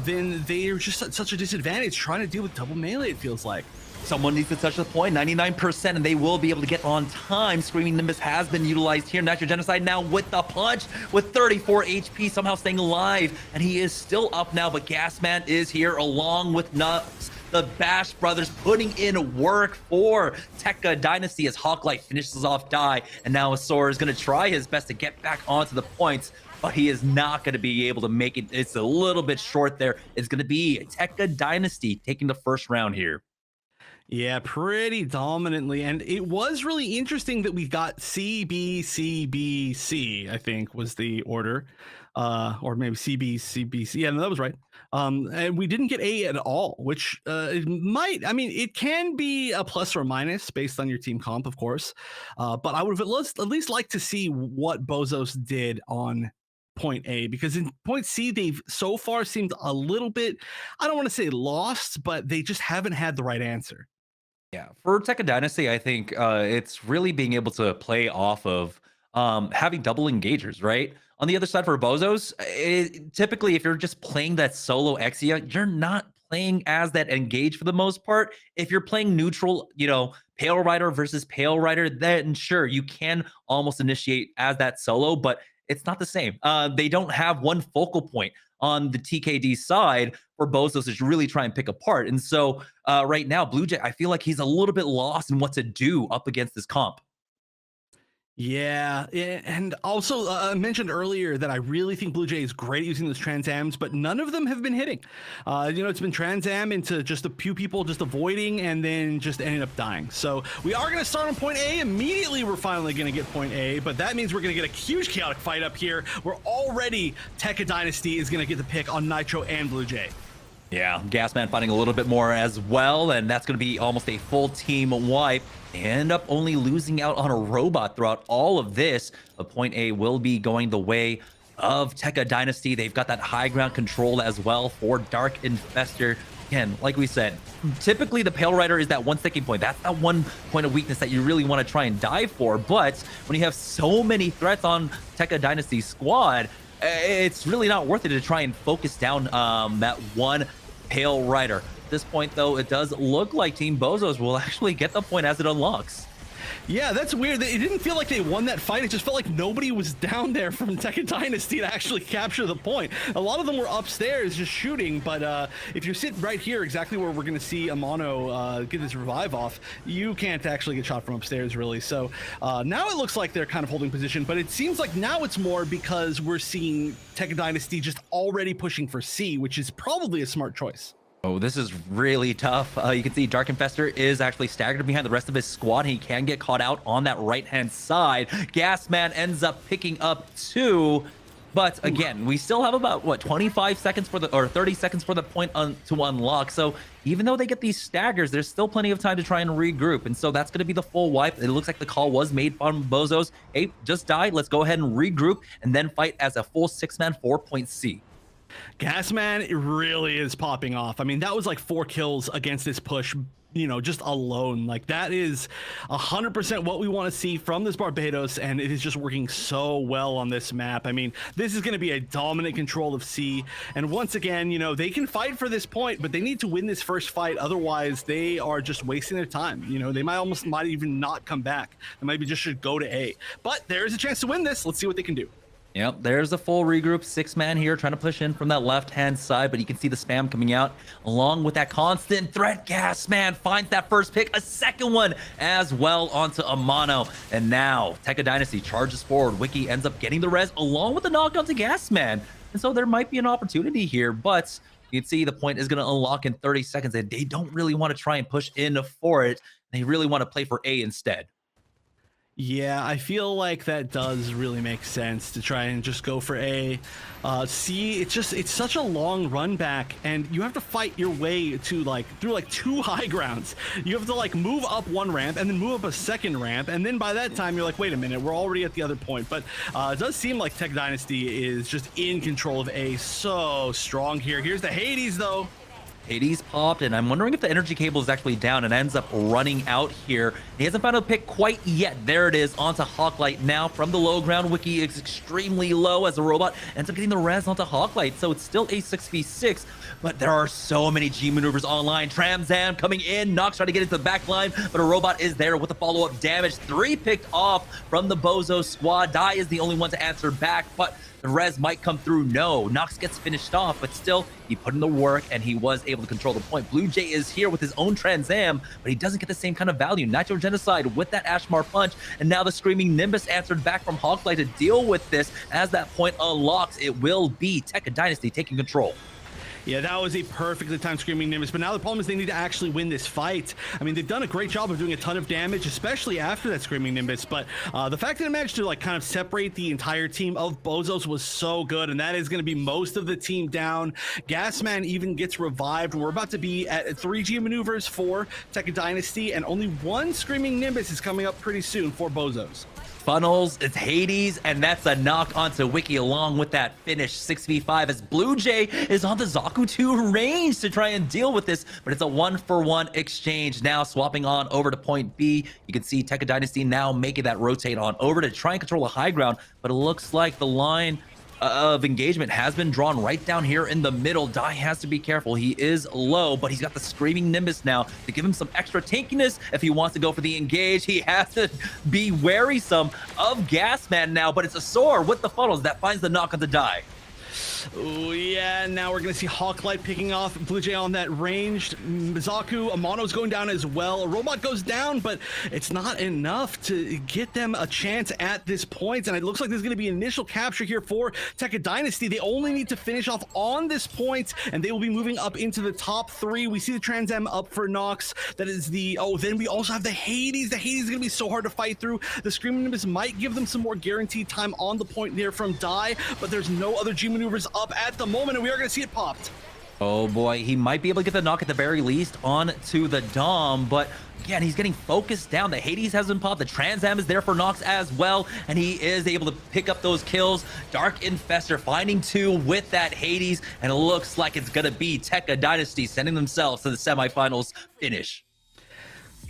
then they're just at such a disadvantage trying to deal with double melee, it feels like. Someone needs to touch the point, 99%, and they will be able to get on time. Screaming Nimbus has been utilized here. Nitro Genocide now with the punch, with 34 HP, somehow staying alive. And he is still up now, but Gasman is here along with Nuts. The Bash brothers putting in work for Tekka Dynasty as Hawklight finishes off Dai. And now Asor is going to try his best to get back onto the points, but he is not going to be able to make it. It's a little bit short there. It's going to be Tekka Dynasty taking the first round here. Yeah, pretty dominantly. And it was really interesting that we got C, B, C, B, C, I think was the order. Or maybe C, B, C, B, C. Yeah, no, that was right. And we didn't get A at all, which it might, I mean, it can be a plus or minus based on your team comp, of course. But I would have at least liked to see what BOZOS did on point A, because in point C, they've so far seemed a little bit, I don't want to say lost, but they just haven't had the right answer. Yeah, for Tekka Dynasty, I think it's really being able to play off of having double engagers, right? On the other side for BOZOS, typically if you're just playing that solo Exia, you're not playing as that engage for the most part. If you're playing neutral, you know, Pale Rider versus Pale Rider, then sure, you can almost initiate as that solo, but it's not the same. They don't have one focal point on the TKD side for BOZOS to really try and pick apart. And so right now, Blue Jay, I feel like he's a little bit lost in what to do up against this comp. Yeah, and also I mentioned earlier that I really think Blue Jay is great using those Trans Ams, but none of them have been hitting. You know, it's been Trans Am into just a few people just avoiding and then just ending up dying. So we are going to start on point A. Immediately, we're finally going to get point A, but that means we're going to get a huge chaotic fight up here where already Tekka Dynasty is going to get the pick on Nitro and Blue Jay. Yeah, Gasman fighting a little bit more as well, and that's going to be almost a full team wipe. They end up only losing out on a robot throughout all of this. But point A will be going the way of Tekka Dynasty. They've got that high ground control as well for Dark Infestor. Again, like we said, typically the Pale Rider is that one sticking point. That's that one point of weakness that you really want to try and dive for. But when you have so many threats on Tekka Dynasty's squad, it's really not worth it to try and focus down that one Pale Rider. At this point, though, it does look like Team BOZOS will actually get the point as it unlocks. Yeah, that's weird. It didn't feel like they won that fight. It just felt like nobody was down there from Tekka Dynasty to actually capture the point. A lot of them were upstairs just shooting, but if you're sitting right here, exactly where we're going to see Amano get his revive off, you can't actually get shot from upstairs, really. So now it looks like they're kind of holding position, but it seems like now it's more because we're seeing Tekka Dynasty just already pushing for C, which is probably a smart choice. Oh, this is really tough. You can see Dark Infestor is actually staggered behind the rest of his squad. He can get caught out on that right-hand side. Gasman ends up picking up 2. But again, we still have about, what, 25 seconds for the, or 30 seconds for the point to unlock. So even though they get these staggers, there's still plenty of time to try and regroup. And so that's going to be the full wipe. It looks like the call was made from BOZOS. Hey, just die. Let's go ahead and regroup and then fight as a full 6-man 4-point C. Gasman really is popping off. I mean, that was like 4 kills against this push, you know, just alone. Like, that is 100% what we want to see from this Barbados, and it is just working so well on this map. I mean, this is going to be a dominant control of C, and once again, you know, they can fight for this point, but they need to win this first fight. Otherwise, they are just wasting their time. You know, they might even not come back. They maybe just should go to A. But there is a chance to win this. Let's see what they can do. Yep, there's a full regroup. 6-man here trying to push in from that left-hand side, but you can see the spam coming out along with that constant threat. Gasman finds that first pick, a second one as well onto Amano. And now Tekka Dynasty charges forward. Wiki ends up getting the res along with the knockdown to Gasman. And so there might be an opportunity here, but you can see the point is going to unlock in 30 seconds, and they don't really want to try and push in for it. They really want to play for A instead. Yeah, I feel like that does really make sense to try and just go for A. C, it's such a long run back, and you have to fight your way to through 2 high grounds. You have to move up 1 ramp and then move up a 2nd ramp, and then by that time you're like, wait a minute, we're already at the other point. But it does seem like Tekka Dynasty is just in control of A, so strong here. Here's the Hades though. Hades popped, and I'm wondering if the energy cable is actually down and ends up running out here. He hasn't found a pick quite yet. There it is, onto Hawklight now from the low ground. Wiki is extremely low as a robot ends up getting the res onto Hawklight, so it's still a 6v6, but there are so many G maneuvers online. Tramzam coming in, Nox trying to get into the back line, but a robot is there with the follow-up damage. 3 picked off from the BOZOS squad. Die is the only one to answer back, but the res might come through. No, Nox gets finished off, but still, he put in the work and he was able to control the point. Blue Jay is here with his own Transam, but he doesn't get the same kind of value. Nitro Genocide with that Ashmar punch, and now the Screaming Nimbus answered back from Hawklight to deal with this. As that point unlocks, it will be Tekka Dynasty taking control. Yeah, that was a perfectly timed Screaming Nimbus, but now the problem is they need to actually win this fight. I mean, they've done a great job of doing a ton of damage, especially after that Screaming Nimbus, but the fact that it managed to kind of separate the entire team of BOZOS was so good, and that is going to be most of the team down. Gasman even gets revived. We're about to be at 3 G maneuvers for Tekka Dynasty, and only 1 Screaming Nimbus is coming up pretty soon for BOZOS. Funnels, it's Hades, and that's a knock onto Wiki along with that finish 6v5 as Blue Jay is on the Zaku 2 range to try and deal with this, but it's a 1-for-1 exchange. Now swapping on over to point B, you can see Tekka Dynasty now making that rotate on over to try and control the high ground, but it looks like the line of engagement has been drawn right down here in the middle. Die has to be careful. He is low, but he's got the Screaming Nimbus now to give him some extra tankiness if he wants to go for the engage. He has to be wary some of Gasman now, but it's a Soar with the funnels that finds the knock on the Die. Oh yeah, now we're gonna see Hawklight picking off Blue Jay on that ranged. Mizaku, Amano's going down as well. A robot goes down, but it's not enough to get them a chance at this point. And it looks like there's gonna be initial capture here for Tekka Dynasty. They only need to finish off on this point, and they will be moving up into the top 3. We see the Transam up for Nox. That is the, oh, then we also have the Hades. The Hades is gonna be so hard to fight through. The Screaming Nimbus might give them some more guaranteed time on the point there from Die, but there's no other G maneuvers up at the moment, and we are going to see it popped. Oh boy, he might be able to get the knock at the very least onto the Dom, but again, he's getting focused down. The Hades has been popped. The Transam is there for Nox as well, and he is able to pick up those kills. Dark Infestor finding 2 with that Hades, and it looks like it's going to be Tekka Dynasty sending themselves to the semifinals finish.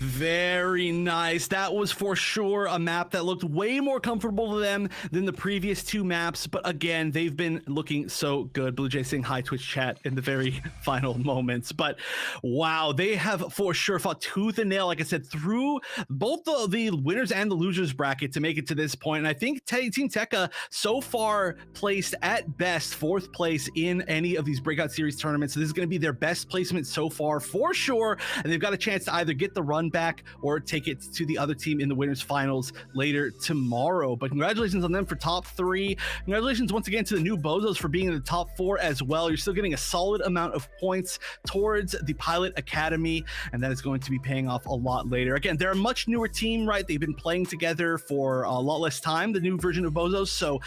Very nice. That was for sure a map that looked way more comfortable to them than the previous two maps. But again, they've been looking so good. Blue Jay saying hi Twitch chat in the very final moments. But wow, they have for sure fought tooth and nail, like I said, through both the winners and the losers bracket to make it to this point. And I think Team Tekka so far placed at best 4th place in any of these breakout series tournaments. So this is going to be their best placement so far for sure. And they've got a chance to either get the run back or take it to the other team in the winners finals later tomorrow. But congratulations on them for top 3. Congratulations once again to the new BOZOS for being in the top 4 as well. You're still getting a solid amount of points towards the Pilot Academy, and that is going to be paying off a lot later. Again, they're a much newer team, right? They've been playing together for a lot less time, the new version of BOZOS, so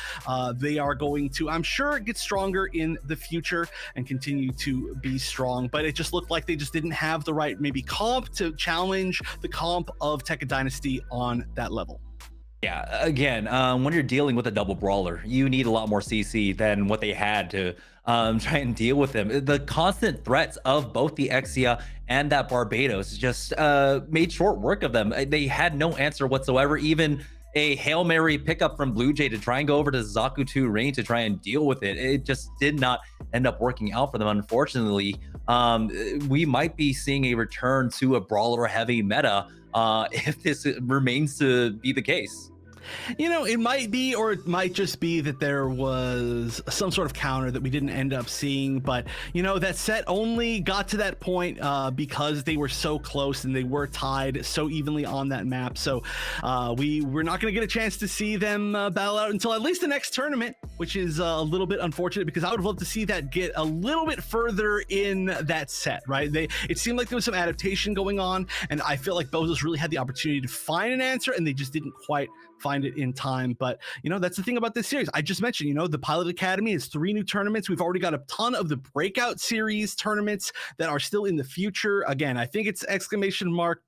they are going to, I'm sure, get stronger in the future and continue to be strong. But it just looked like they just didn't have the right maybe comp to challenge the comp of Tekka Dynasty on that level. Yeah, again, when you're dealing with a double brawler, you need a lot more CC than what they had to try and deal with them. The constant threats of both the Exia and that Barbados just made short work of them. They had no answer whatsoever. Even a Hail Mary pickup from Blue Jay to try and go over to Zaku 2 range to try and deal with it. It just did not end up working out for them, unfortunately. We might be seeing a return to a brawler heavy meta if this remains to be the case. You know, it might be, or it might just be that there was some sort of counter that we didn't end up seeing. But, you know, that set only got to that point because they were so close and they were tied so evenly on that map. So we're not going to get a chance to see them battle out until at least the next tournament, which is a little bit unfortunate because I would love to see that get a little bit further in that set, right? It seemed like there was some adaptation going on, and I feel like BOZOS really had the opportunity to find an answer, and they just didn't quite find it in time. But you know, that's the thing about this series. I just mentioned, you know, the Pilot Academy is 3 new tournaments. We've already got a ton of the breakout series tournaments that are still in the future. Again, I think it's !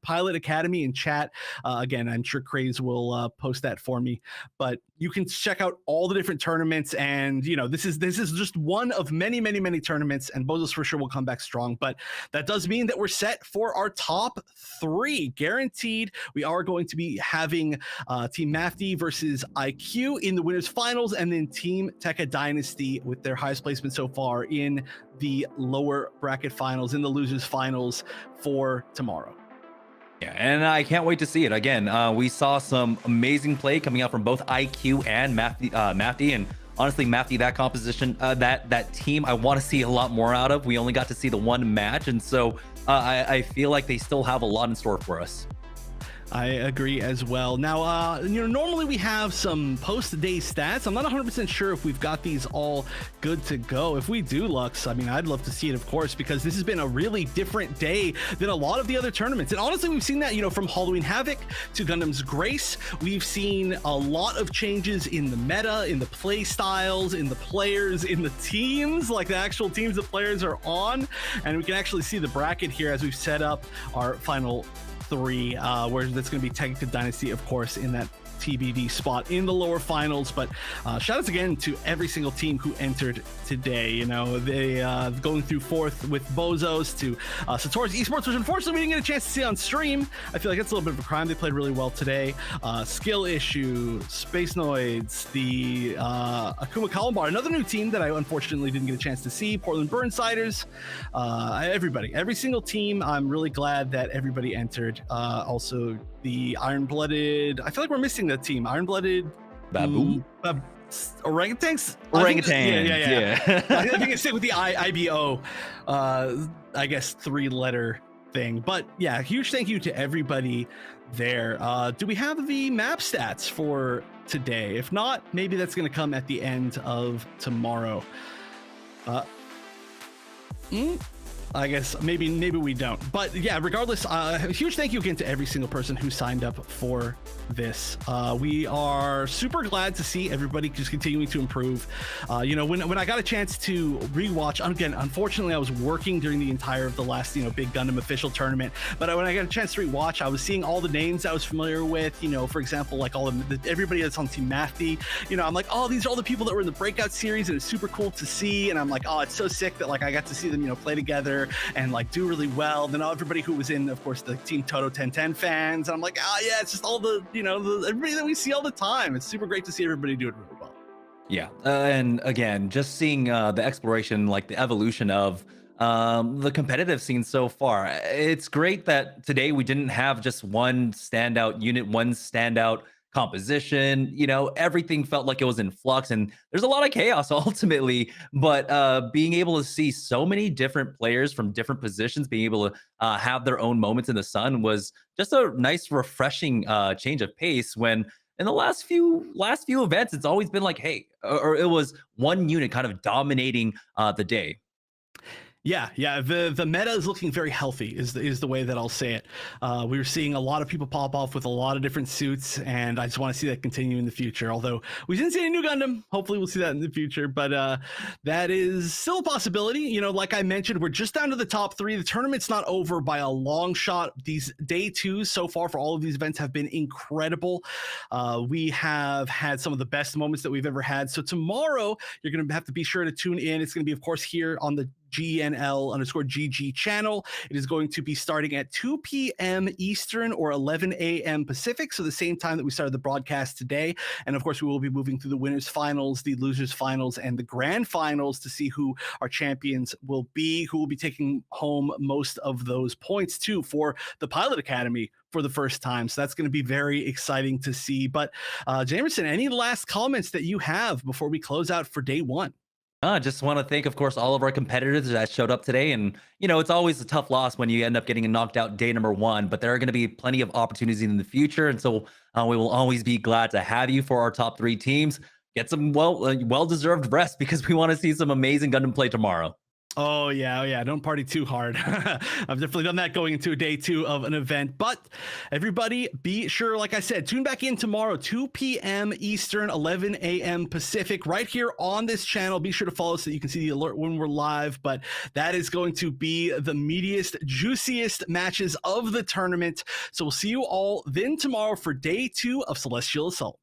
Pilot Academy in chat. Again, I'm sure Craze will post that for me, but you can check out all the different tournaments. And you know, this is just one of many tournaments, and BOZOS for sure will come back strong. But that does mean that we're set for our top 3 guaranteed. We are going to be having Team Mafty versus IQ in the winners finals, and then Team Tekka Dynasty with their highest placement so far in the lower bracket finals, in the losers finals for tomorrow. Yeah, and I can't wait to see it. Again, we saw some amazing play coming out from both IQ and Mafty, and honestly, Mafty, that composition, that team, I want to see a lot more out of. We only got to see the one match, and so I feel like they still have a lot in store for us. I agree as well. Now, you know, normally we have some post-day stats. I'm not 100% sure if we've got these all good to go. If we do, Lux, I mean, I'd love to see it, of course, because this has been a really different day than a lot of the other tournaments. And honestly, we've seen that, you know, from Halloween Havoc to Gundam's Grace. We've seen a lot of changes in the meta, in the play styles, in the players, in the teams, like the actual teams that players are on. And we can actually see the bracket here as we've set up our final 3, where that's going to be Tekka Dynasty, of course, in that TBD spot in the lower finals. But shout outs again to every single team who entered today. You know, they going through 4th with BOZOS to Satori's Esports, which unfortunately we didn't get a chance to see on stream. I feel like that's a little bit of a crime. They played really well today. Skill Issue, Space Noids, the Akuma Kalimbar, another new team that I unfortunately didn't get a chance to see. Portland Burnsiders, everybody, every single team. I'm really glad that everybody entered. Also the Iron-Blooded, I feel like we're missing the team. Iron-Blooded Baboon, orangutans. Yeah. I think it's stick with the IBO, I guess 3-letter thing. But yeah, huge thank you to everybody there. Do we have the map stats for today? If not, maybe that's going to come at the end of tomorrow. I guess maybe we don't, but yeah, regardless, huge thank you again to every single person who signed up for this. We are super glad to see everybody just continuing to improve. You know, when I got a chance to rewatch, again, unfortunately I was working during the entire of the last, you know, big Gundam official tournament, but when I got a chance to rewatch, I was seeing all the names I was familiar with. You know, for example, like all of everybody that's on Team Mafty. You know, I'm like, oh, these are all the people that were in the breakout series, and it's super cool to see. And I'm like, oh, it's so sick that like I got to see them, you know, play together together and like do really well. Then everybody who was in, of course, the Team Toto 1010 fans. And I'm like, oh yeah, it's just all the, everybody that we see all the time. It's super great to see everybody do it really well. Yeah, and again, just seeing the exploration, like the evolution of the competitive scene so far. It's great that today we didn't have just one standout unit, one standout composition. Everything felt like it was in flux, and there's a lot of chaos ultimately. But being able to see so many different players from different positions being able to have their own moments in the sun was just a nice, refreshing change of pace when in the last few events, it's always been like, hey, or it was one unit kind of dominating the day. Yeah. The meta is looking very healthy, is the way that I'll say it. We were seeing a lot of people pop off with a lot of different suits, and I just want to see that continue in the future. Although we didn't see any new Gundam, hopefully we'll see that in the future. But that is still a possibility. Like I mentioned, we're just down to the top 3. The tournament's not over by a long shot. These day 2s so far for all of these events have been incredible. We have had some of the best moments that we've ever had. So tomorrow you're going to have to be sure to tune in. It's going to be, of course, here on the GENL_GG channel. It is going to be starting at 2 p.m. Eastern or 11 a.m. Pacific, so the same time that we started the broadcast today. And of course, we will be moving through the winners finals, the losers finals, and the grand finals to see who our champions will be, who will be taking home most of those points too for the Pilot Academy for the first time. So that's going to be very exciting to see. But Jamerson, any last comments that you have before we close out for day 1? I just want to thank, of course, all of our competitors that showed up today. And, it's always a tough loss when you end up getting knocked out day number 1, but there are going to be plenty of opportunities in the future. And so we will always be glad to have you for our top 3 teams. Get some well-deserved rest because we want to see some amazing Gundam play tomorrow. Oh, yeah. Don't party too hard. I've definitely done that going into day 2 of an event. But everybody, be sure, like I said, tune back in tomorrow, 2 p.m. Eastern, 11 a.m. Pacific, right here on this channel. Be sure to follow so that you can see the alert when we're live. But that is going to be the meatiest, juiciest matches of the tournament. So we'll see you all then tomorrow for day 2 of Celestial Assault.